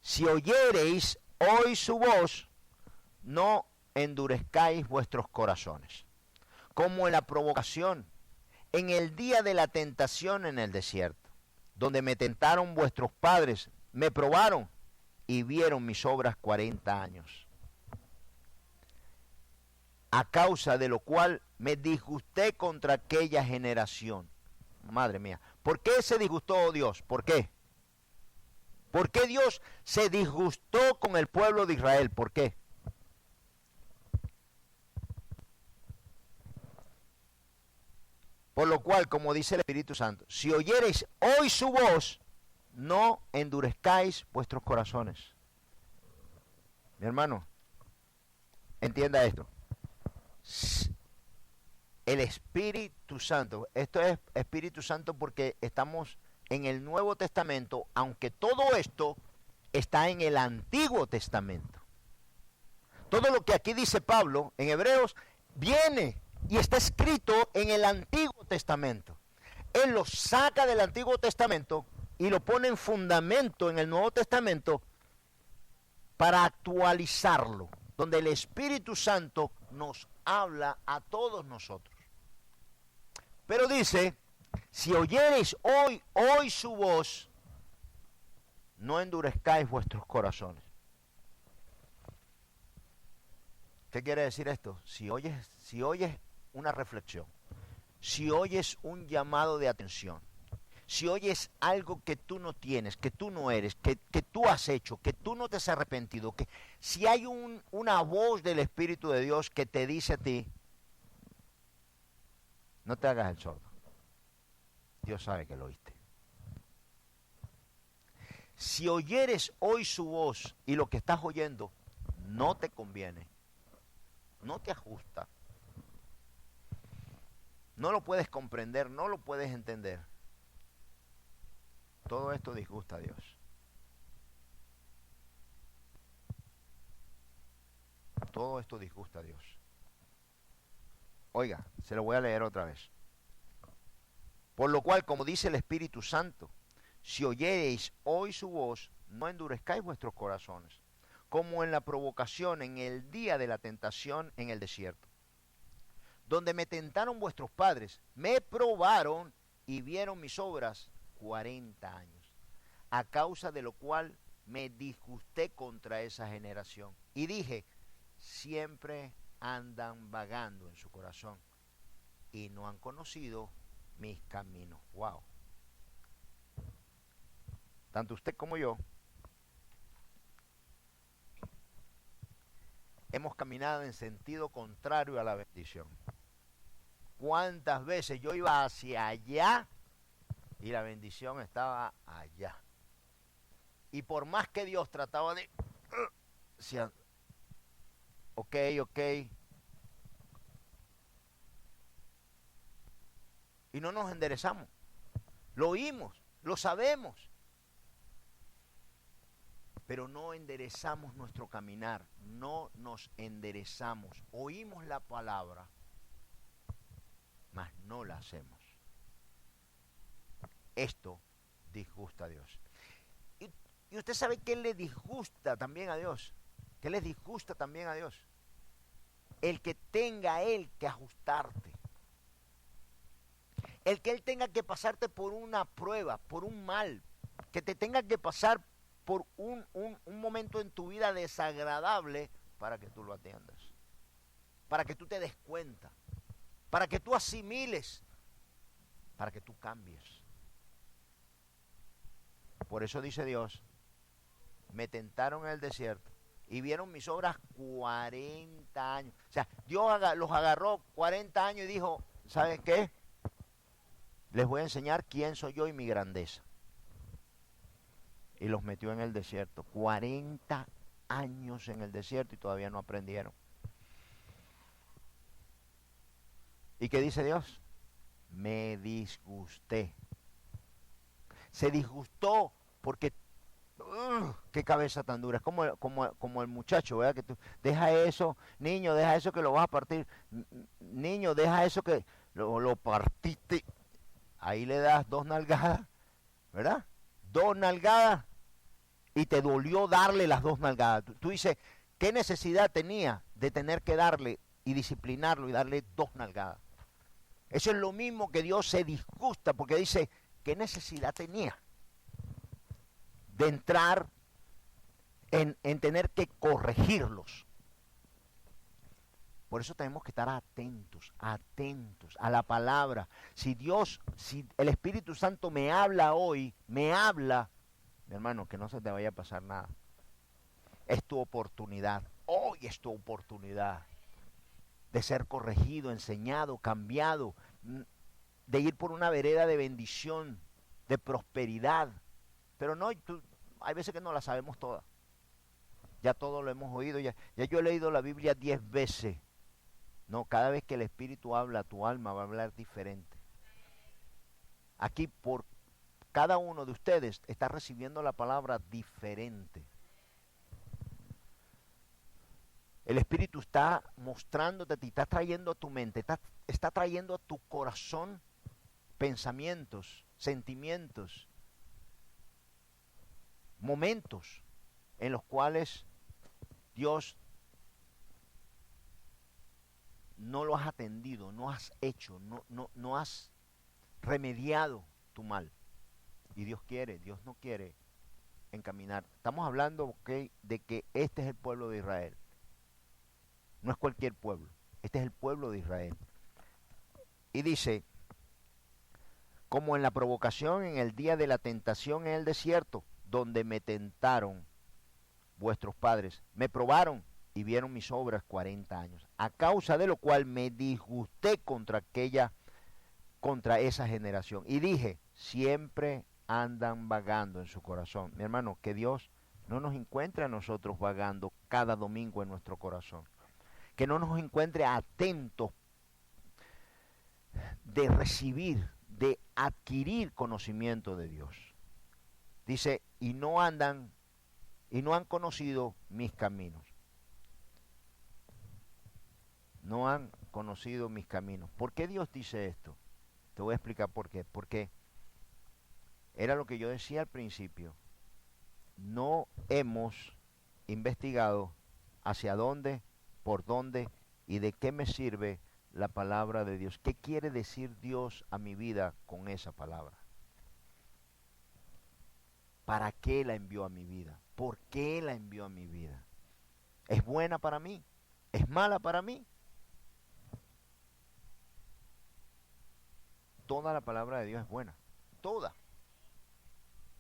si oyereis hoy su voz, no endurezcáis vuestros corazones, como en la provocación, en el día de la tentación en el desierto, donde me tentaron vuestros padres, me probaron y vieron mis obras 40 años. A causa de lo cual me disgusté contra aquella generación. Madre mía, ¿por qué se disgustó Dios? ¿Por qué? ¿Por qué Dios se disgustó con el pueblo de Israel? ¿Por qué? Por lo cual, como dice el Espíritu Santo, si oyereis hoy su voz, no endurezcáis vuestros corazones. Mi hermano, entienda esto. El Espíritu Santo, esto es Espíritu Santo porque estamos en el Nuevo Testamento, aunque todo esto está en el Antiguo Testamento. Todo lo que aquí dice Pablo en Hebreos viene y está escrito en el Antiguo Testamento. Él lo saca del Antiguo Testamento y lo pone en fundamento en el Nuevo Testamento para actualizarlo, donde el Espíritu Santo nos habla a todos nosotros. Pero dice, si oyereis hoy su voz, no endurezcáis vuestros corazones. ¿Qué quiere decir esto? Si oyes una reflexión, si oyes un llamado de atención, si oyes algo que tú no tienes, que tú no eres, que tú has hecho, que tú no te has arrepentido, que si hay una voz del Espíritu de Dios que te dice a ti, No te hagas el sordo. Dios sabe que lo oíste. Si oyeres hoy su voz y lo que estás oyendo no te conviene, no te ajusta, no lo puedes comprender, no lo puedes entender, todo esto disgusta a Dios. Todo esto disgusta a Dios. Oiga, se lo voy a leer otra vez. Por lo cual, como dice el Espíritu Santo, si oyereis hoy su voz, no endurezcáis vuestros corazones, como en la provocación en el día de la tentación en el desierto, donde me tentaron vuestros padres, me probaron y vieron mis obras 40 años, a causa de lo cual me disgusté contra esa generación. Y dije, siempre andan vagando en su corazón y no han conocido mis caminos. Wow. Tanto usted como yo hemos caminado en sentido contrario a la bendición. ¿Cuántas veces yo iba hacia allá y la bendición estaba allá? Y por más que Dios trataba de... ok. Y no nos enderezamos. Lo oímos, lo sabemos. Pero no enderezamos nuestro caminar, no nos enderezamos. Oímos la palabra, mas no la hacemos. Esto disgusta a Dios. Y usted sabe qué le disgusta también a Dios. ¿Qué le disgusta también a Dios? El que tenga Él que ajustarte. El que Él tenga que pasarte por una prueba, por un mal. Que te tenga que pasar por un momento en tu vida desagradable para que tú lo atiendas. Para que tú te des cuenta. Para que tú asimiles. Para que tú cambies. Por eso dice Dios, me tentaron en el desierto y vieron mis obras 40 años. O sea, Dios los agarró 40 años y dijo, ¿saben qué? Les voy a enseñar quién soy yo y mi grandeza. Y los metió en el desierto. 40 años en el desierto y todavía no aprendieron. ¿Y qué dice Dios? Me disgusté. Se disgustó porque qué cabeza tan dura. Es como el muchacho, ¿verdad? Que tú, deja eso, niño, deja eso que lo vas a partir. Niño, deja eso que lo partiste. Ahí le das 2 nalgadas, ¿verdad? 2 nalgadas y te dolió darle las 2 nalgadas. Tú dices, ¿qué necesidad tenía de tener que darle y disciplinarlo y darle 2 nalgadas? Eso es lo mismo que Dios se disgusta porque dice, ¿qué necesidad tenía de entrar en tener que corregirlos? Por eso tenemos que estar atentos a la palabra. Si el Espíritu Santo me habla hoy, mi hermano, que no se te vaya a pasar nada. Es tu oportunidad, hoy es tu oportunidad de ser corregido, enseñado, cambiado, de ir por una vereda de bendición, de prosperidad. Pero no, hay veces que no la sabemos todas. Ya todo lo hemos oído, ya yo he leído la Biblia 10 veces. No, cada vez que el Espíritu habla, tu alma va a hablar diferente. Aquí por cada uno de ustedes está recibiendo la palabra diferente. El Espíritu está mostrándote a ti, está trayendo a tu mente, está trayendo a tu corazón pensamientos, sentimientos, momentos en los cuales Dios no lo has atendido, no has hecho, no has remediado tu mal. Y Dios no quiere encaminar. Estamos hablando, okay, de que este es el pueblo de Israel. No es cualquier pueblo, este es el pueblo de Israel. Y dice, como en la provocación en el día de la tentación en el desierto, donde me tentaron vuestros padres, me probaron y vieron mis obras 40 años, a causa de lo cual me disgusté contra aquella contra esa generación. Y dije, siempre andan vagando en su corazón. Mi hermano, que Dios no nos encuentre a nosotros vagando cada domingo en nuestro corazón. Que no nos encuentre atentos de recibir, de adquirir conocimiento de Dios. Dice, y no han conocido mis caminos. No han conocido mis caminos. ¿Por qué Dios dice esto? Te voy a explicar por qué. Porque era lo que yo decía al principio. No hemos investigado hacia dónde, por dónde y de qué me sirve la palabra de Dios. ¿Qué quiere decir Dios a mi vida con esa palabra? ¿Para qué la envió a mi vida? ¿Por qué la envió a mi vida? ¿Es buena para mí? ¿Es mala para mí? Toda la palabra de Dios es buena. Toda.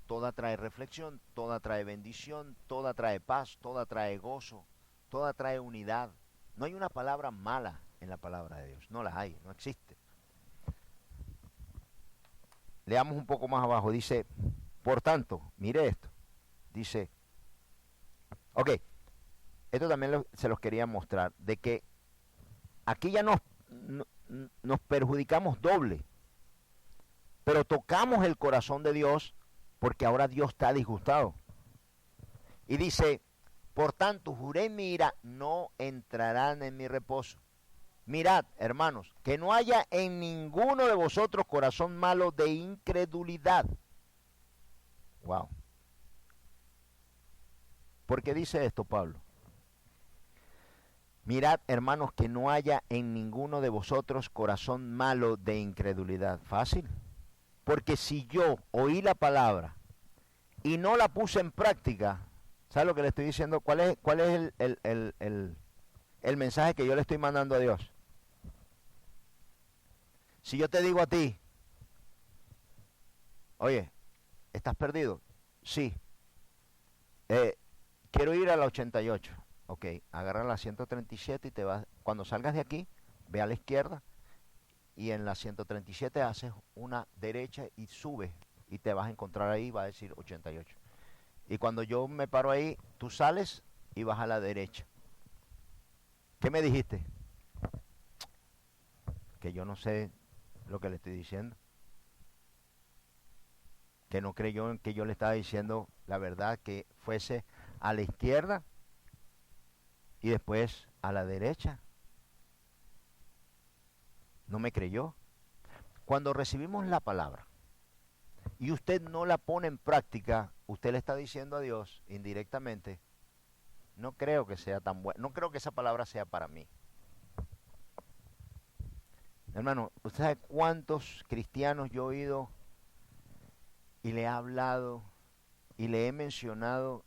Toda trae reflexión, toda trae bendición, toda trae paz, toda trae gozo, toda trae unidad. No hay una palabra mala en la palabra de Dios. No la hay, no existe. Leamos un poco más abajo. Dice, por tanto, mire esto. Dice, ok, esto también se los quería mostrar, de que aquí ya nos perjudicamos doble, pero tocamos el corazón de Dios porque ahora Dios está disgustado. Y dice, por tanto, juré en mi ira, no entrarán en mi reposo. Mirad, hermanos, que no haya en ninguno de vosotros corazón malo de incredulidad. Wow. ¿Por qué dice esto, Pablo? Mirad, hermanos, que no haya en ninguno de vosotros corazón malo de incredulidad. Fácil. Porque si yo oí la palabra y no la puse en práctica, ¿sabes lo que le estoy diciendo? ¿Cuál es el mensaje que yo le estoy mandando a Dios? Si yo te digo a ti, oye, ¿estás perdido? Sí. Quiero ir a la 88. Ok, agarra la 137 y te vas. Cuando salgas de aquí, ve a la izquierda y en la 137 haces una derecha y subes y te vas a encontrar ahí, va a decir 88. Y cuando yo me paro ahí, tú sales y vas a la derecha. ¿Qué me dijiste? Que yo no sé lo que le estoy diciendo. Que no creyó en que yo le estaba diciendo la verdad, que fuese a la izquierda y después a la derecha. No me creyó. Cuando recibimos la palabra y usted no la pone en práctica, usted le está diciendo a Dios indirectamente, no creo que sea tan bueno, no creo que esa palabra sea para mí. Hermano, ¿usted sabe cuántos cristianos yo he oído y le he hablado y le he mencionado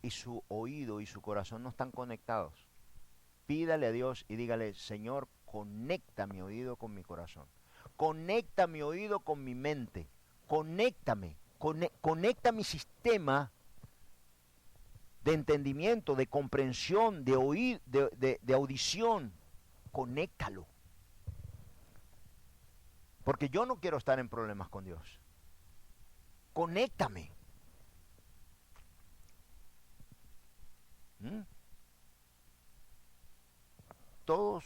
y su oído y su corazón no están conectados? Pídale a Dios y dígale, Señor, conecta mi oído con mi corazón. Conecta mi oído con mi mente. Conéctame. Conecta mi sistema de entendimiento, de comprensión, de oír, de audición. Conéctalo. Porque yo no quiero estar en problemas con Dios. Conéctame. Todos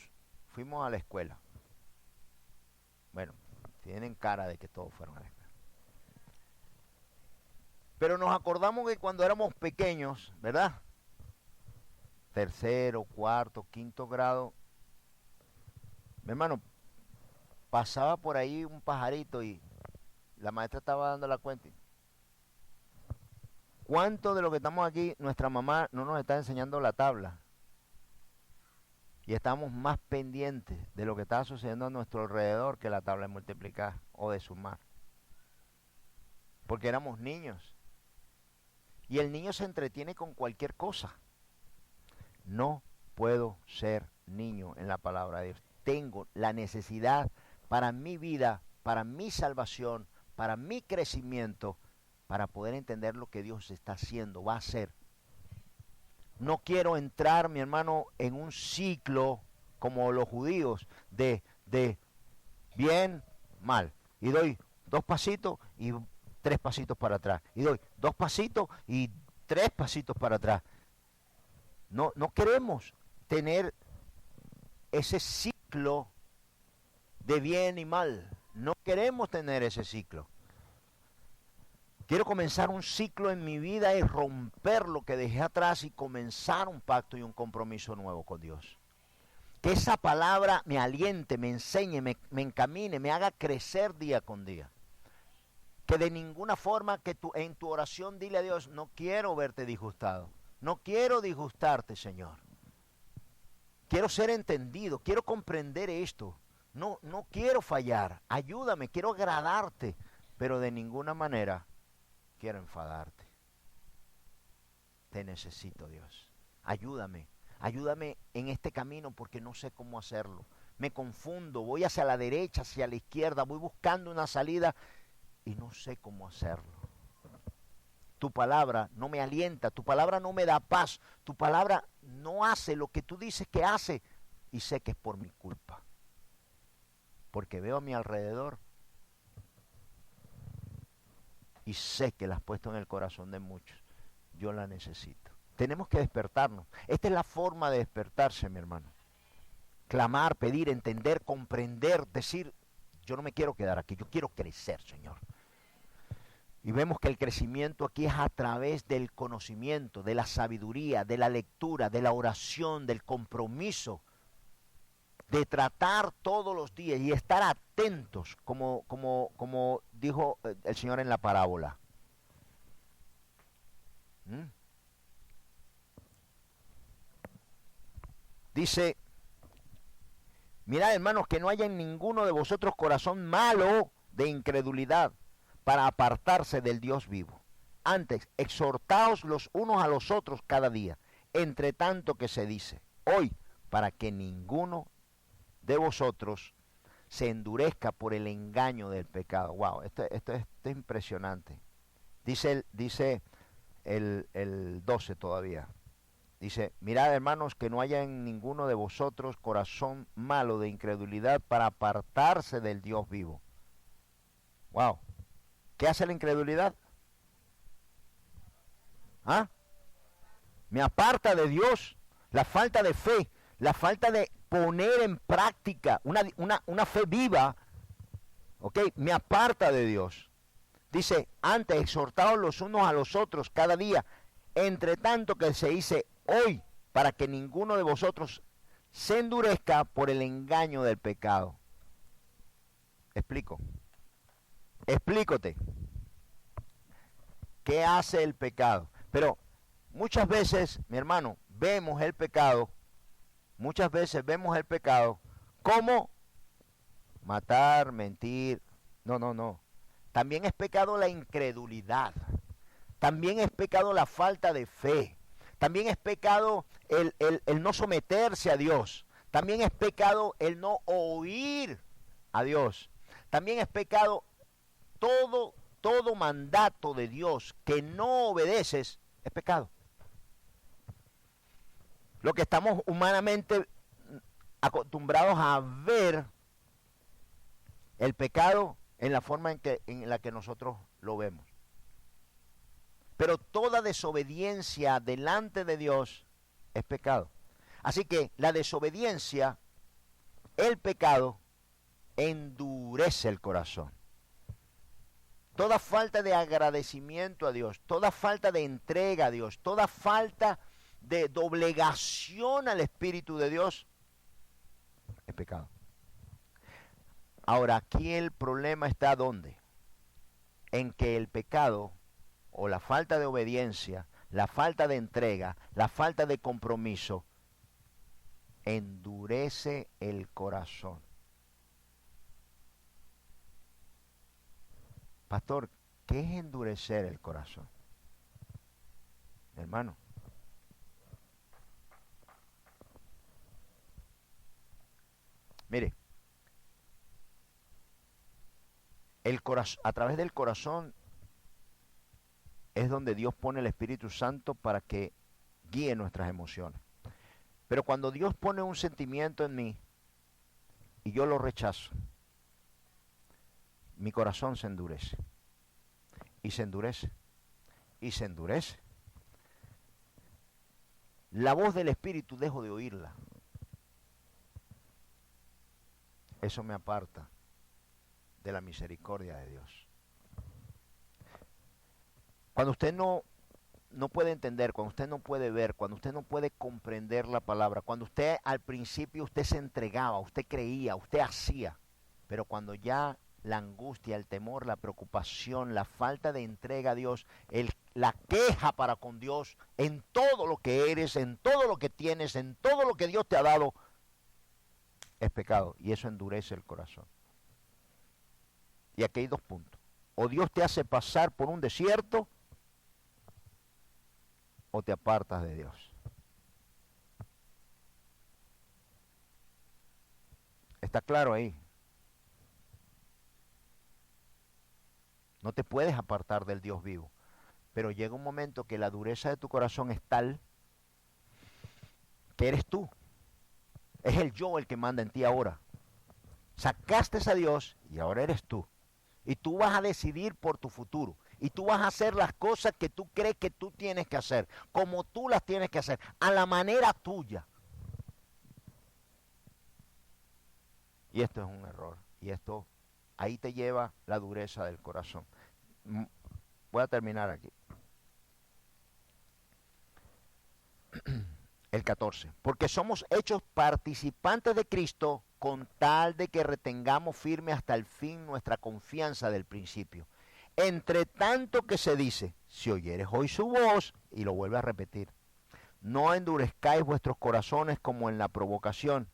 fuimos a la escuela. Bueno, tienen cara de que todos fueron a la escuela. Pero nos acordamos que cuando éramos pequeños, ¿verdad? Tercero, cuarto, quinto grado, mi hermano, pasaba por ahí un pajarito y la maestra estaba dando la cuenta. ¿Cuánto de lo que estamos aquí, nuestra mamá no nos está enseñando la tabla? Y estamos más pendientes de lo que está sucediendo a nuestro alrededor que la tabla de multiplicar o de sumar. Porque éramos niños. Y el niño se entretiene con cualquier cosa. No puedo ser niño en la palabra de Dios. Tengo la necesidad para mi vida, para mi salvación, para mi crecimiento, para poder entender lo que Dios está haciendo, va a hacer. No quiero entrar, mi hermano, en un ciclo como los judíos de bien, mal. Y doy 2 pasitos y 3 pasitos para atrás. Y doy 2 pasitos y 3 pasitos para atrás. No queremos tener ese ciclo de bien y mal. No queremos tener ese ciclo. Quiero comenzar un ciclo en mi vida y romper lo que dejé atrás y comenzar un pacto y un compromiso nuevo con Dios. Que esa palabra me aliente, me enseñe, me encamine, me haga crecer día con día. Que de ninguna forma que en tu oración dile a Dios, no quiero verte disgustado. No quiero disgustarte, Señor. Quiero ser entendido, quiero comprender esto. No quiero fallar. Ayúdame, quiero agradarte, pero de ninguna manera quiero enfadarte. Te necesito, Dios. Ayúdame. Ayúdame en este camino porque no sé cómo hacerlo. Me confundo, voy hacia la derecha, hacia la izquierda, voy buscando una salida y no sé cómo hacerlo. Tu palabra no me alienta, tu palabra no me da paz, tu palabra no hace lo que tú dices que hace y sé que es por mi culpa. Porque veo a mi alrededor y sé que la has puesto en el corazón de muchos. Yo la necesito. Tenemos que despertarnos. Esta es la forma de despertarse, mi hermano. Clamar, pedir, entender, comprender, decir, yo no me quiero quedar aquí, yo quiero crecer, Señor. Y vemos que el crecimiento aquí es a través del conocimiento, de la sabiduría, de la lectura, de la oración, del compromiso, de tratar todos los días y estar atentos, como dijo el Señor en la parábola. Dice, mirad, hermanos, que no haya en ninguno de vosotros corazón malo de incredulidad para apartarse del Dios vivo. Antes, exhortaos los unos a los otros cada día, entre tanto que se dice, hoy, para que ninguno de vosotros se endurezca por el engaño del pecado. Wow, esto es impresionante. Dice el 12 todavía. Dice, mirad, hermanos, que no haya en ninguno de vosotros corazón malo de incredulidad para apartarse del Dios vivo. Wow. ¿Qué hace la incredulidad? ¿Ah? Me aparta de Dios. La falta de fe, la falta de poner en práctica una fe viva, ¿ok? Me aparta de Dios. Dice, antes exhortaos los unos a los otros cada día, entre tanto que se dice hoy, para que ninguno de vosotros se endurezca por el engaño del pecado. Explícote. ¿Qué hace el pecado? Pero muchas veces, mi hermano, vemos el pecado como matar, mentir. No. También es pecado la incredulidad. También es pecado la falta de fe. También es pecado el no someterse a Dios. También es pecado el no oír a Dios. También es pecado todo mandato de Dios que no obedeces, es pecado. Lo que estamos humanamente acostumbrados a ver el pecado en la forma en la que nosotros lo vemos. Pero toda desobediencia delante de Dios es pecado. Así que la desobediencia, el pecado, endurece el corazón. Toda falta de agradecimiento a Dios, toda falta de entrega a Dios, toda falta de doblegación al Espíritu de Dios, es pecado. Ahora, aquí el problema está ¿dónde? En que el pecado o la falta de obediencia, la falta de entrega, la falta de compromiso, endurece el corazón. Pastor, ¿qué es endurecer el corazón? Hermano, mire, a través del corazón es donde Dios pone el Espíritu Santo para que guíe nuestras emociones. Pero cuando Dios pone un sentimiento en mí y yo lo rechazo, mi corazón se endurece. Y se endurece. Y se endurece. La voz del Espíritu dejo de oírla. Eso me aparta de la misericordia de Dios. Cuando usted no puede entender, cuando usted no puede ver, cuando usted no puede comprender la palabra, cuando usted al principio usted se entregaba, usted creía, usted hacía, pero cuando ya la angustia, el temor, la preocupación, la falta de entrega a Dios, la queja para con Dios en todo lo que eres, en todo lo que tienes, en todo lo que Dios te ha dado, es pecado y eso endurece el corazón. Y aquí hay dos puntos. O Dios te hace pasar por un desierto o te apartas de Dios. ¿Está claro ahí? No te puedes apartar del Dios vivo. Pero llega un momento que la dureza de tu corazón es tal que eres tú. Es el yo el que manda en ti ahora. Sacaste a Dios y ahora eres tú. Y tú vas a decidir por tu futuro. Y tú vas a hacer las cosas que tú crees que tú tienes que hacer. Como tú las tienes que hacer. A la manera tuya. Y esto es un error. Y esto, ahí te lleva la dureza del corazón. Voy a terminar aquí. El 14. Porque somos hechos participantes de Cristo con tal de que retengamos firme hasta el fin nuestra confianza del principio. Entre tanto que se dice, si oyeres hoy su voz, y lo vuelve a repetir, no endurezcáis vuestros corazones como en la provocación.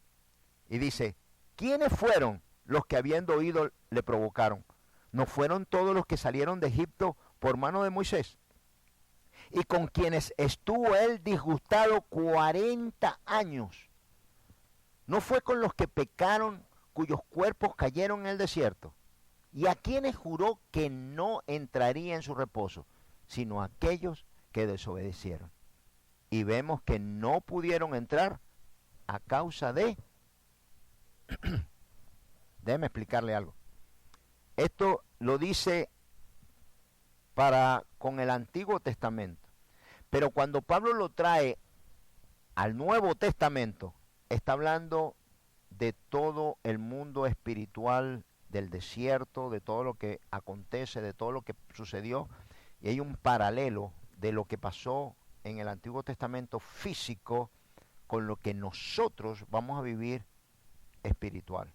Y dice, ¿quiénes fueron los que habiendo oído le provocaron? ¿No fueron todos los que salieron de Egipto por mano de Moisés? Y con quienes estuvo él disgustado 40 años. ¿No fue con los que pecaron, cuyos cuerpos cayeron en el desierto? ¿Y a quienes juró que no entraría en su reposo, sino a aquellos que desobedecieron? Y vemos que no pudieron entrar a causa de... Déjeme explicarle algo. Esto lo dice con el Antiguo Testamento. Pero cuando Pablo lo trae al Nuevo Testamento, está hablando de todo el mundo espiritual del desierto, de todo lo que acontece, de todo lo que sucedió. Y hay un paralelo de lo que pasó en el Antiguo Testamento físico con lo que nosotros vamos a vivir espiritual.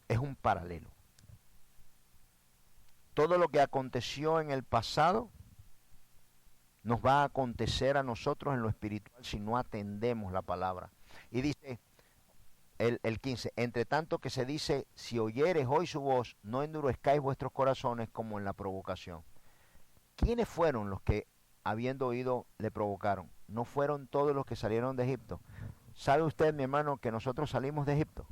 Es un paralelo. Todo lo que aconteció en el pasado nos va a acontecer a nosotros en lo espiritual si no atendemos la palabra. Y dice el 15, entre tanto que se dice, si oyeres hoy su voz, no endurezcáis vuestros corazones como en la provocación. ¿Quiénes fueron los que, habiendo oído, le provocaron? ¿No fueron todos los que salieron de Egipto? ¿Sabe usted, mi hermano, que nosotros salimos de Egipto?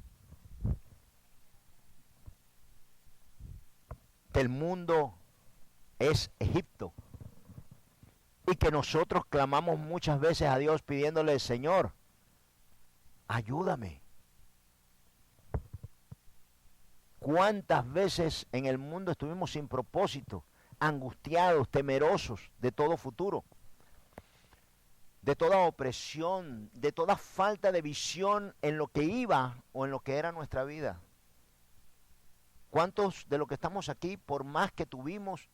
Que el mundo es Egipto. Y que nosotros clamamos muchas veces a Dios pidiéndole, Señor, ayúdame. ¿Cuántas veces en el mundo estuvimos sin propósito, angustiados, temerosos de todo futuro? De toda opresión, de toda falta de visión en lo que iba o en lo que era nuestra vida. ¿Cuántos de los que estamos aquí, por más que tuvimos,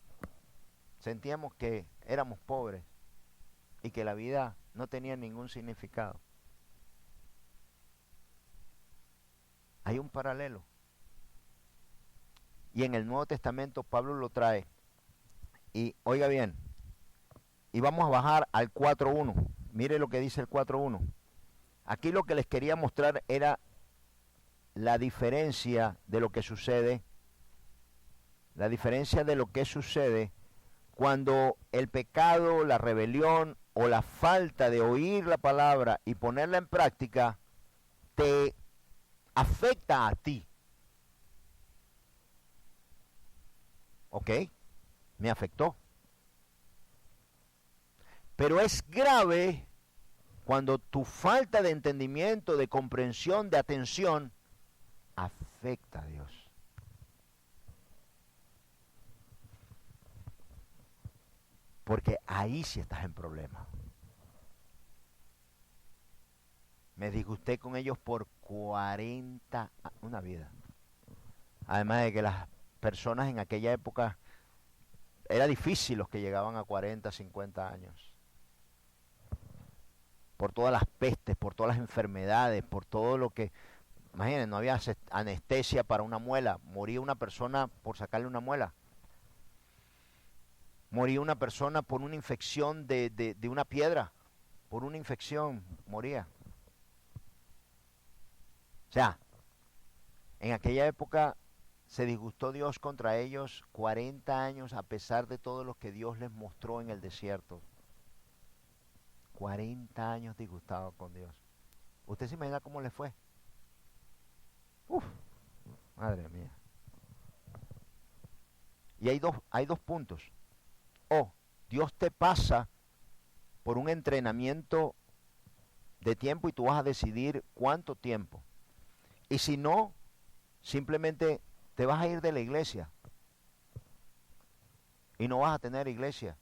sentíamos que éramos pobres y que la vida no tenía ningún significado? Hay un paralelo. Y en el Nuevo Testamento Pablo lo trae. Y oiga bien, y vamos a bajar al 4.1. Mire lo que dice el 4.1. Aquí lo que les quería mostrar era la diferencia de lo que sucede, cuando el pecado, la rebelión o la falta de oír la palabra y ponerla en práctica te afecta a ti. ¿Ok? Me afectó. Pero es grave cuando tu falta de entendimiento, de comprensión, de atención, afecta a Dios. Porque ahí sí estás en problema. Me disgusté con ellos por 40, una vida. Además de que las personas en aquella época, era difícil los que llegaban a 40, 50 años. Por todas las pestes, por todas las enfermedades, por todo lo que... Imagínense, no había anestesia para una muela. Moría una persona por sacarle una muela. Moría una persona por una infección de una piedra. Por una infección, moría. O sea, en aquella época se disgustó Dios contra ellos 40 años a pesar de todo lo que Dios les mostró en el desierto. 40 años disgustados con Dios. ¿Usted se imagina cómo les fue? Uf, madre mía. Y hay dos puntos. O Dios te pasa por un entrenamiento de tiempo y tú vas a decidir cuánto tiempo. Y si no, simplemente te vas a ir de la iglesia. Y no vas a tener iglesia.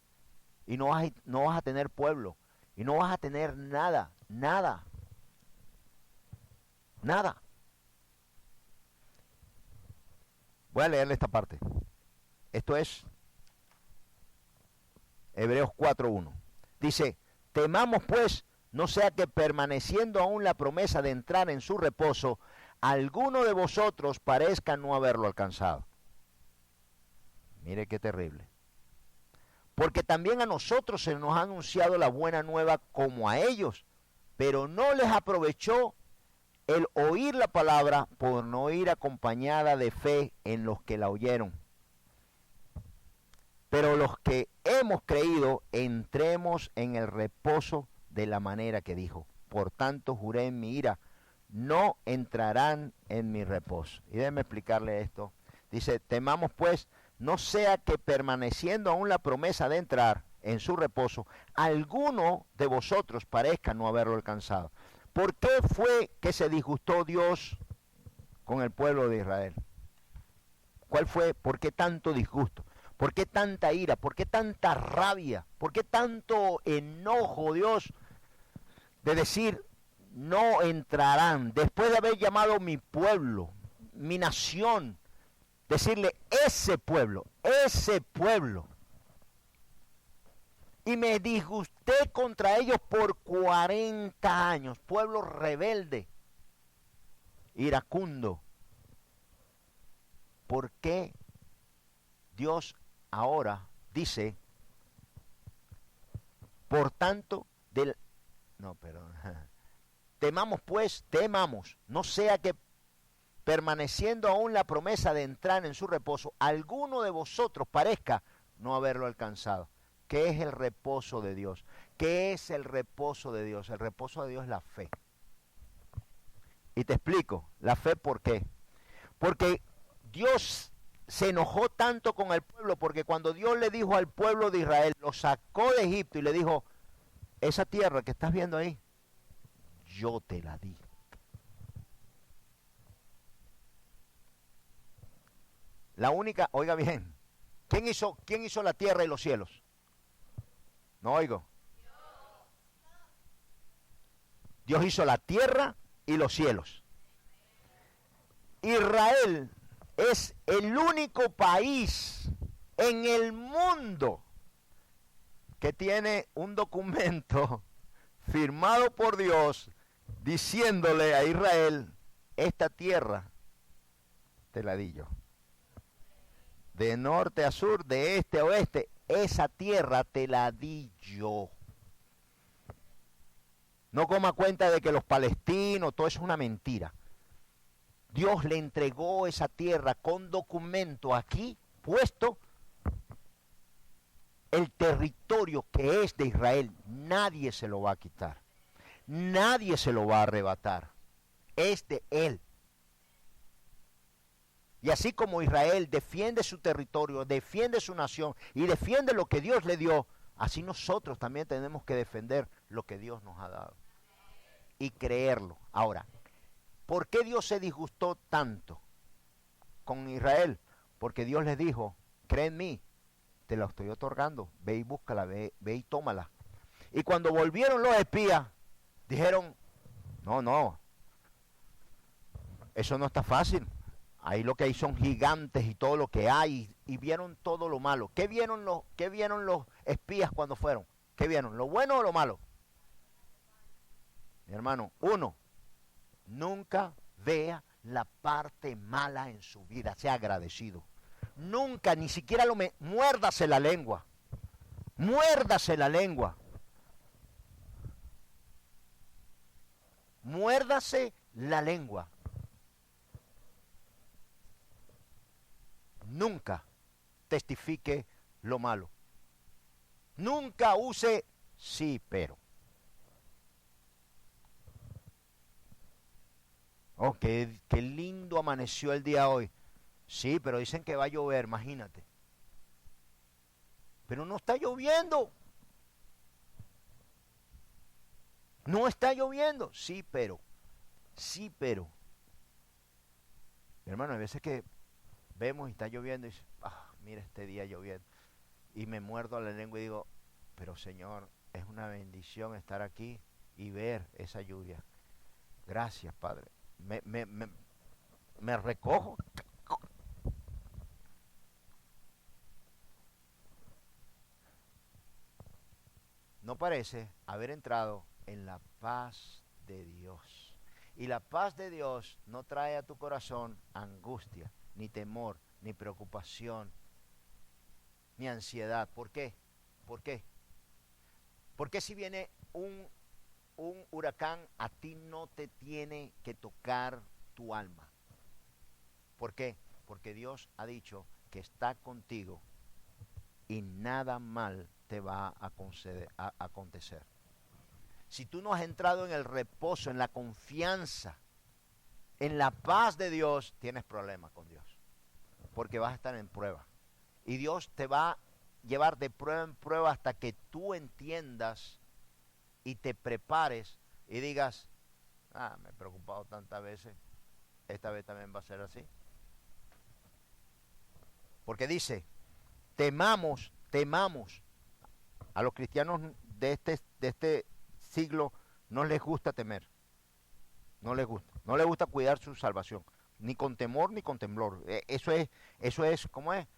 Y no vas a tener pueblo. Y no vas a tener nada, nada. Nada. Voy a leerle esta parte. Esto es Hebreos 4:1. Dice, temamos pues, no sea que permaneciendo aún la promesa de entrar en su reposo, alguno de vosotros parezca no haberlo alcanzado. Mire qué terrible. Porque también a nosotros se nos ha anunciado la buena nueva como a ellos, pero no les aprovechó el oír la palabra por no ir acompañada de fe en los que la oyeron. Pero los que hemos creído, entremos en el reposo de la manera que dijo. Por tanto, juré en mi ira, no entrarán en mi reposo. Y déjeme explicarle esto. Dice, temamos pues, no sea que permaneciendo aún la promesa de entrar en su reposo, alguno de vosotros parezca no haberlo alcanzado. ¿Por qué fue que se disgustó Dios con el pueblo de Israel? ¿Cuál fue? ¿Por qué tanto disgusto? ¿Por qué tanta ira? ¿Por qué tanta rabia? ¿Por qué tanto enojo, Dios, de decir, no entrarán? Después de haber llamado mi pueblo, mi nación, decirle, ese pueblo. Y me disgusté contra ellos por 40 años. Pueblo rebelde, iracundo. ¿Por qué Dios ahora dice, por tanto, temamos pues, no sea que permaneciendo aún la promesa de entrar en su reposo, alguno de vosotros parezca no haberlo alcanzado? ¿Qué es el reposo de Dios? ¿Qué es el reposo de Dios? El reposo de Dios es la fe. Y te explico, la fe, ¿por qué? Porque Dios se enojó tanto con el pueblo, porque cuando Dios le dijo al pueblo de Israel, lo sacó de Egipto y le dijo, esa tierra que estás viendo ahí, yo te la di. La única, oiga bien, ¿quién hizo la tierra y los cielos? No oigo. Dios hizo la tierra y los cielos. Israel es el único país en el mundo que tiene un documento firmado por Dios diciéndole a Israel, esta tierra te la di yo. De norte a sur, de este a oeste, esa tierra te la di yo. No coma cuenta de que los palestinos, todo eso es una mentira. Dios le entregó esa tierra con documento aquí puesto, el territorio que es de Israel. Nadie se lo va a quitar. Nadie se lo va a arrebatar. Es de Él. Y así como Israel defiende su territorio, defiende su nación y defiende lo que Dios le dio, así nosotros también tenemos que defender lo que Dios nos ha dado. Y creerlo. Ahora, ¿por qué Dios se disgustó tanto? con Israel, porque Dios les dijo, cree en mí, te la estoy otorgando, ve y búscala, ve y tómala. Y cuando volvieron los espías, dijeron, no, eso no está fácil. Ahí lo que hay son gigantes y todo lo que hay, y vieron todo lo malo. ¿Qué vieron los espías cuando fueron? ¿Qué vieron? ¿Lo bueno o lo malo? Mi hermano, uno, nunca vea la parte mala en su vida, sea agradecido. Nunca, ni siquiera muérdase la lengua. Muérdase la lengua. Muérdase la lengua. Nunca testifique lo malo. Nunca use sí, pero. Oh, qué lindo amaneció el día hoy. Sí, pero dicen que va a llover, imagínate. Pero no está lloviendo. No está lloviendo. Sí, pero. Sí, pero. Mi hermano, hay veces que vemos y está lloviendo y dice, mira este día lloviendo. Y me muerdo la lengua y digo, pero Señor, es una bendición estar aquí y ver esa lluvia. Gracias, Padre. Me recojo. No parece haber entrado en la paz de Dios. Y la paz de Dios no trae a tu corazón angustia, ni temor, ni preocupación, ni ansiedad. ¿Por qué? ¿Por qué? Porque si viene un huracán, a ti no te tiene que tocar tu alma. ¿Por qué? Porque Dios ha dicho que está contigo y nada mal te va a acontecer. Si tú no has entrado en el reposo, en la confianza, en la paz de Dios, tienes problemas con Dios. Porque vas a estar en prueba. Y Dios te va a llevar de prueba en prueba hasta que tú entiendas y te prepares y digas, me he preocupado tantas veces, esta vez también va a ser así. Porque dice, temamos. A los cristianos de este siglo no les gusta temer. No les gusta cuidar su salvación. Ni con temor ni con temblor. Eso es, ¿cómo es?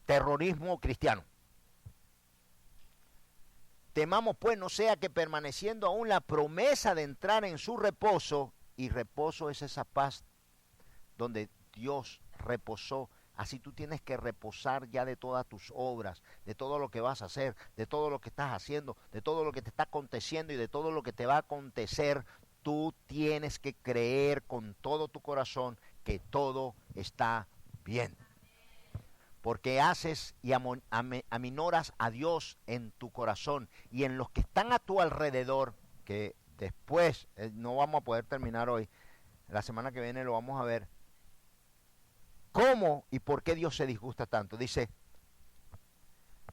Terrorismo cristiano. Temamos pues no sea que permaneciendo aún la promesa de entrar en su reposo, y reposo es esa paz donde Dios reposó, así tú tienes que reposar ya de todas tus obras, de todo lo que vas a hacer, de todo lo que estás haciendo, de todo lo que te está aconteciendo y de todo lo que te va a acontecer. Tú tienes que creer con todo tu corazón que todo está bien. Porque haces y aminoras a Dios en tu corazón y en los que están a tu alrededor, que después no vamos a poder terminar hoy, la semana que viene lo vamos a ver. ¿Cómo y por qué Dios se disgusta tanto? Dice,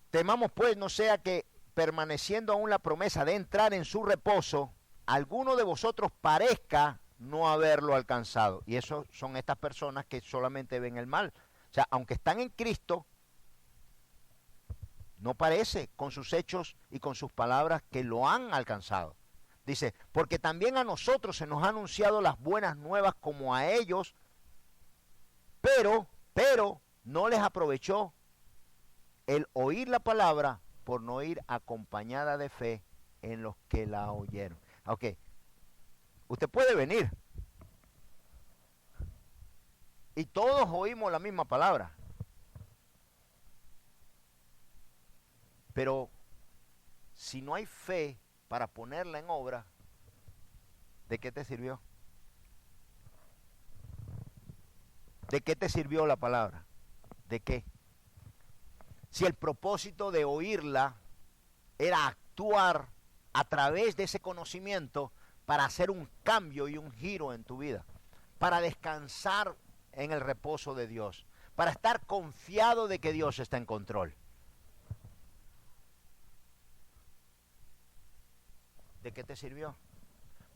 temamos pues no sea que permaneciendo aún la promesa de entrar en su reposo, alguno de vosotros parezca no haberlo alcanzado. Y eso son estas personas que solamente ven el mal. O sea, aunque están en Cristo, no parece con sus hechos y con sus palabras que lo han alcanzado. Dice, porque también a nosotros se nos ha anunciado las buenas nuevas como a ellos, pero no les aprovechó el oír la palabra por no ir acompañada de fe en los que la oyeron. Ok, usted puede venir y todos oímos la misma palabra, pero si no hay fe para ponerla en obra, ¿de qué te sirvió? ¿De qué te sirvió la palabra? ¿De qué? Si el propósito de oírla era actuar a través de ese conocimiento para hacer un cambio y un giro en tu vida, para descansar en el reposo de Dios, para estar confiado de que Dios está en control. ¿De qué te sirvió?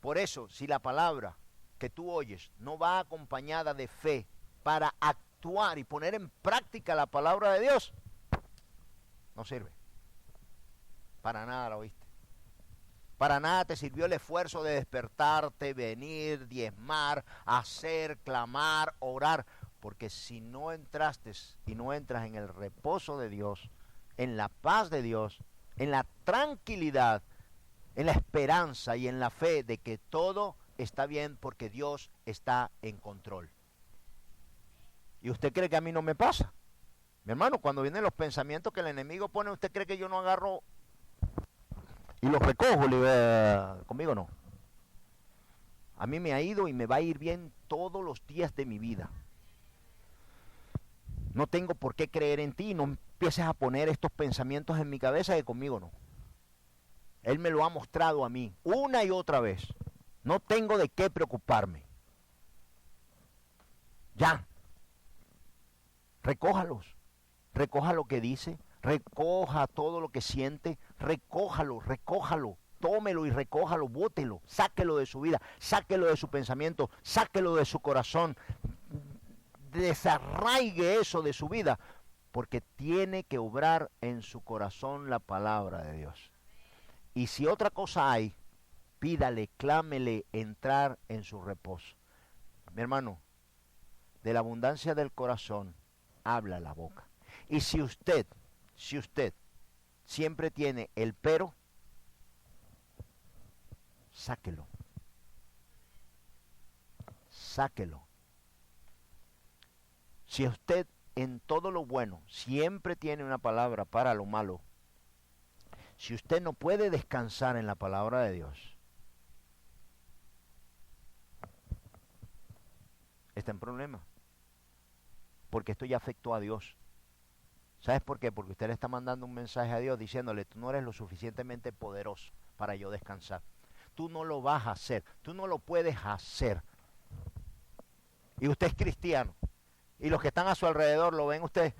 Por eso, si la palabra que que tú oyes no va acompañada de fe para actuar y poner en práctica la palabra de Dios, no sirve. Para nada la oíste. Para nada te sirvió el esfuerzo de despertarte, venir, diezmar, hacer, clamar, orar. Porque si no entraste y no entras en el reposo de Dios, en la paz de Dios, en la tranquilidad, en la esperanza y en la fe de que todo está bien porque Dios está en control. ¿Y usted cree que a mí no me pasa? Mi hermano, cuando vienen los pensamientos que el enemigo pone, ¿usted cree que yo no agarro y los recojo? Conmigo no. A mí me ha ido y me va a ir bien todos los días de mi vida. No tengo por qué creer en ti, no empieces a poner estos pensamientos en mi cabeza que conmigo no. Él me lo ha mostrado a mí una y otra vez. No tengo de qué preocuparme. Ya. Recójalos. Recoja lo que dice. Recoja todo lo que siente. Recójalo. Tómelo y recójalo. Bótelo. Sáquelo de su vida. Sáquelo de su pensamiento. Sáquelo de su corazón. Desarraigue eso de su vida. Porque tiene que obrar en su corazón la palabra de Dios. Y si otra cosa hay, pídale, clámele entrar en su reposo. Mi hermano, de la abundancia del corazón habla la boca. Y si usted siempre tiene el pero, sáquelo. Sáquelo. Si usted en todo lo bueno siempre tiene una palabra para lo malo, si usted no puede descansar en la palabra de Dios, está en problema. Porque esto ya afectó a Dios. ¿Sabes por qué? Porque usted le está mandando un mensaje a Dios diciéndole, tú no eres lo suficientemente poderoso para yo descansar. Tú no lo vas a hacer, tú no lo puedes hacer. Y usted es cristiano. Y los que están a su alrededor lo ven usted,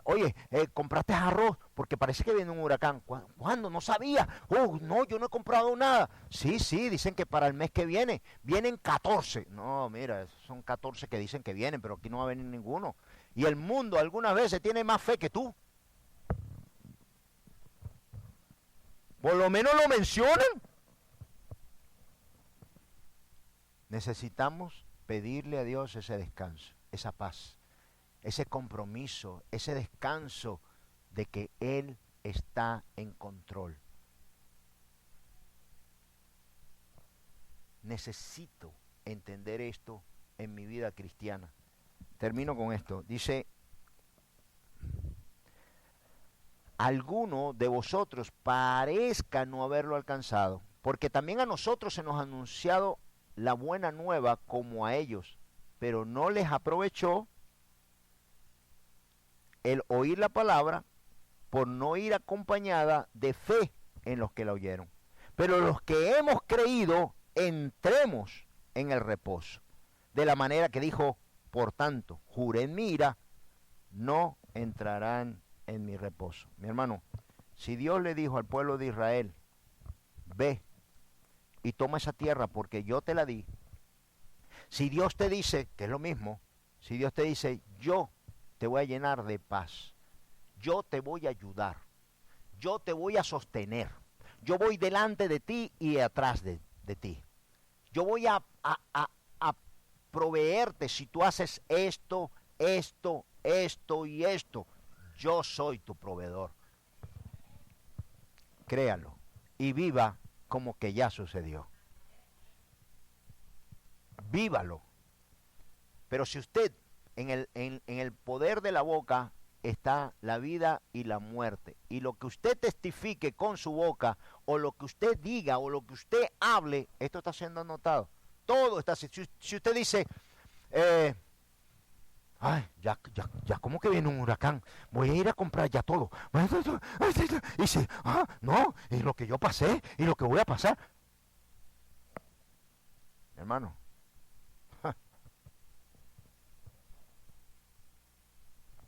oye, ¿compraste arroz? Porque parece que viene un huracán. ¿Cuándo? No sabía. No, yo no he comprado nada. Sí, dicen que para el mes que viene, vienen 14. No, mira, son 14 que dicen que vienen, pero aquí no va a venir ninguno. Y el mundo algunas veces tiene más fe que tú. Por lo menos lo mencionan. Necesitamos pedirle a Dios ese descanso, esa paz, ese compromiso, ese descanso de que Él está en control. Necesito entender esto en mi vida cristiana. Termino con esto. Dice, alguno de vosotros parezca no haberlo alcanzado, porque también a nosotros se nos ha anunciado la buena nueva como a ellos, pero no les aprovechó el oír la palabra por no ir acompañada de fe en los que la oyeron. Pero los que hemos creído, entremos en el reposo. De la manera que dijo, por tanto, juré en mi ira, no entrarán en mi reposo. Mi hermano, si Dios le dijo al pueblo de Israel, ve y toma esa tierra porque yo te la di. Si Dios te dice, que es lo mismo, si Dios te dice, yo te voy a llenar de paz, yo te voy a ayudar, yo te voy a sostener, yo voy delante de ti y atrás de ti, yo voy a proveerte si tú haces esto y esto, yo soy tu proveedor. Créalo y viva como que ya sucedió. Vívalo. Pero si usted en el poder de la boca está la vida y la muerte, y lo que usted testifique con su boca, o lo que usted diga, o lo que usted hable, esto está siendo anotado. Todo está. Si usted dice, ya como que viene un huracán, voy a ir a comprar ya todo. Y si, no, y lo que yo pasé, y lo que voy a pasar. Hermano,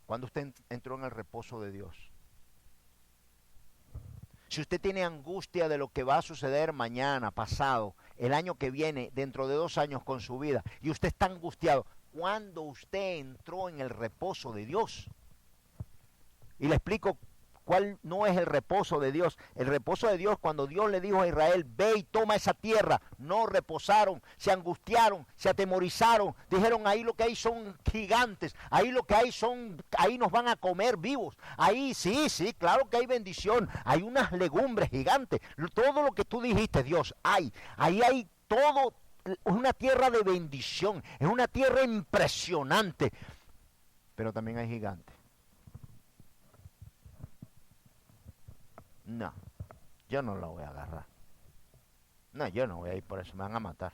cuando usted entró en el reposo de Dios, si usted tiene angustia de lo que va a suceder mañana, pasado, el año que viene, dentro de 2 años con su vida, y usted está angustiado, ¿cuándo usted entró en el reposo de Dios? Y le explico cuál no es el reposo de Dios. El reposo de Dios, cuando Dios le dijo a Israel, ve y toma esa tierra, no reposaron, se angustiaron, se atemorizaron, dijeron, ahí lo que hay son gigantes, ahí lo que hay son, ahí nos van a comer vivos, ahí sí, claro que hay bendición, hay unas legumbres gigantes, todo lo que tú dijiste, Dios, ahí hay todo, es una tierra de bendición, es una tierra impresionante, pero también hay gigantes. No, yo no la voy a agarrar. No, yo no voy a ir por eso, me van a matar.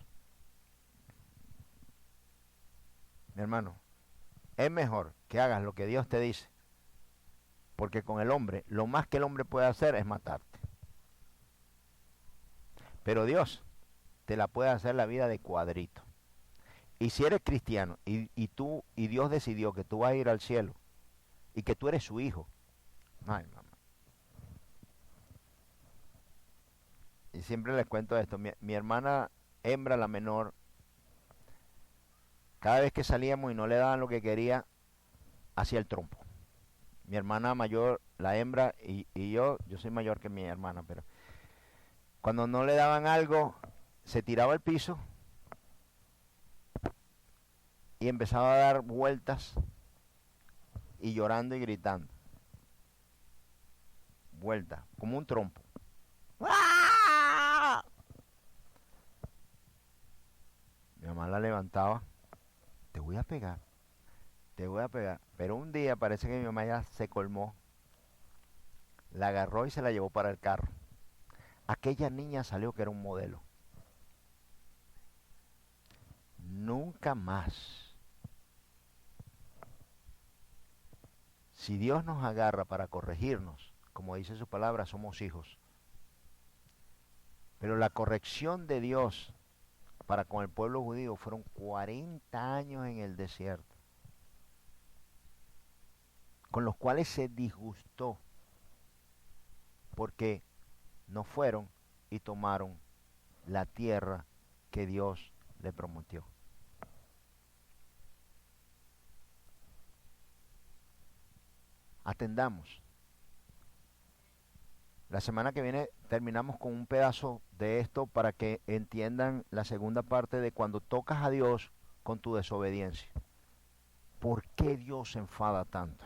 Mi hermano, es mejor que hagas lo que Dios te dice, porque con el hombre, lo más que el hombre puede hacer es matarte. Pero Dios te la puede hacer la vida de cuadrito. Y si eres cristiano y Dios decidió que tú vas a ir al cielo y que tú eres su hijo, ay, mamá. Y siempre les cuento esto, mi hermana hembra, la menor, cada vez que salíamos y no le daban lo que quería, hacía el trompo. Mi hermana mayor, la hembra, y yo soy mayor que mi hermana, pero cuando no le daban algo, se tiraba al piso y empezaba a dar vueltas y llorando y gritando. Vueltas, como un trompo. Mi mamá la levantaba, te voy a pegar. Pero un día parece que mi mamá ya se colmó, la agarró y se la llevó para el carro. Aquella niña salió que era un modelo. Nunca más. Si Dios nos agarra para corregirnos, como dice su palabra, somos hijos. Pero la corrección de Dios para con el pueblo judío fueron 40 años en el desierto, con los cuales se disgustó, porque no fueron y tomaron la tierra que Dios le prometió. Atendamos. La semana que viene terminamos con un pedazo de esto para que entiendan la segunda parte de cuando tocas a Dios con tu desobediencia. ¿Por qué Dios se enfada tanto?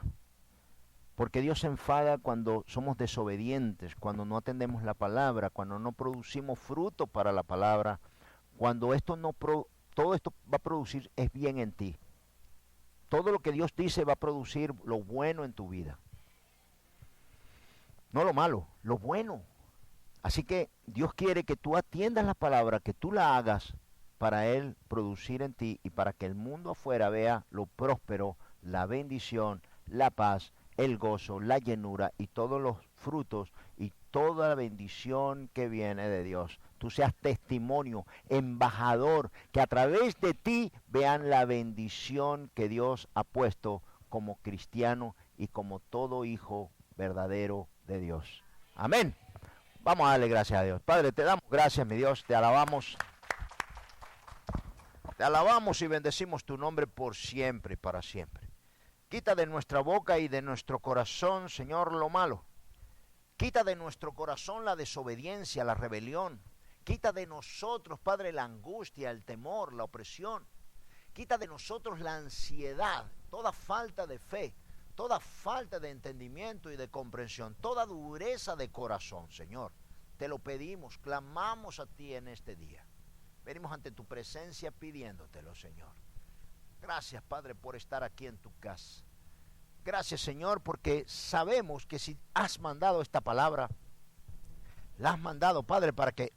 Porque Dios se enfada cuando somos desobedientes, cuando no atendemos la palabra, cuando no producimos fruto para la palabra, cuando todo esto va a producir es bien en ti. Todo lo que Dios dice va a producir lo bueno en tu vida. No lo malo, lo bueno. Así que Dios quiere que tú atiendas la palabra, que tú la hagas para Él producir en ti y para que el mundo afuera vea lo próspero, la bendición, la paz, el gozo, la llenura y todos los frutos y toda la bendición que viene de Dios. Tú seas testimonio, embajador, que a través de ti vean la bendición que Dios ha puesto como cristiano y como todo hijo verdadero de Dios. Amén. Vamos a darle gracias a Dios. Padre, te damos gracias, mi Dios, te alabamos. Te alabamos y bendecimos tu nombre por siempre y para siempre. Quita de nuestra boca y de nuestro corazón, Señor, lo malo. Quita de nuestro corazón la desobediencia, la rebelión. Quita de nosotros, Padre, la angustia, el temor, la opresión. Quita de nosotros la ansiedad, toda falta de fe, toda falta de entendimiento y de comprensión, toda dureza de corazón, Señor. Te lo pedimos, clamamos a ti en este día. Venimos ante tu presencia pidiéndotelo, Señor. Gracias, Padre, por estar aquí en tu casa. Gracias, Señor, porque sabemos que si has mandado esta palabra, la has mandado, Padre, para que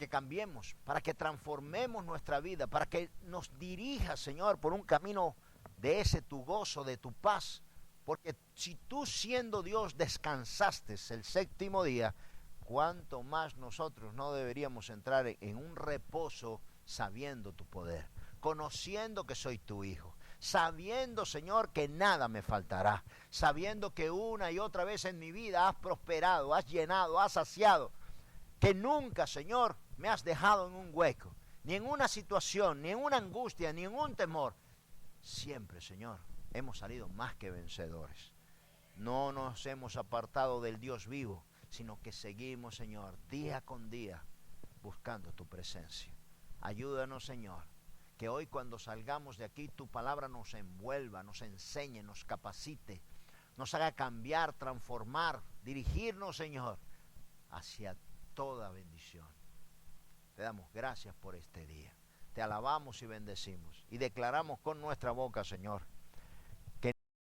cambiemos, para que transformemos nuestra vida, para que nos dirijas, Señor, por un camino de ese tu gozo, de tu paz. Porque si tú, siendo Dios, descansaste el séptimo día, cuánto más nosotros no deberíamos entrar en un reposo sabiendo tu poder, conociendo que soy tu hijo, sabiendo, Señor, que nada me faltará, sabiendo que una y otra vez en mi vida has prosperado, has llenado, has saciado. que nunca, Señor, me has dejado en un hueco, ni en una situación, ni en una angustia, ni en un temor. Siempre, Señor, hemos salido más que vencedores. No nos hemos apartado del Dios vivo, sino que seguimos, Señor, día con día, buscando tu presencia. Ayúdanos, Señor, que hoy cuando salgamos de aquí, tu palabra nos envuelva, nos enseñe, nos capacite, nos haga cambiar, transformar, dirigirnos, Señor, hacia toda bendición. Te damos gracias por este día. Te alabamos y bendecimos. Y declaramos con nuestra boca, Señor,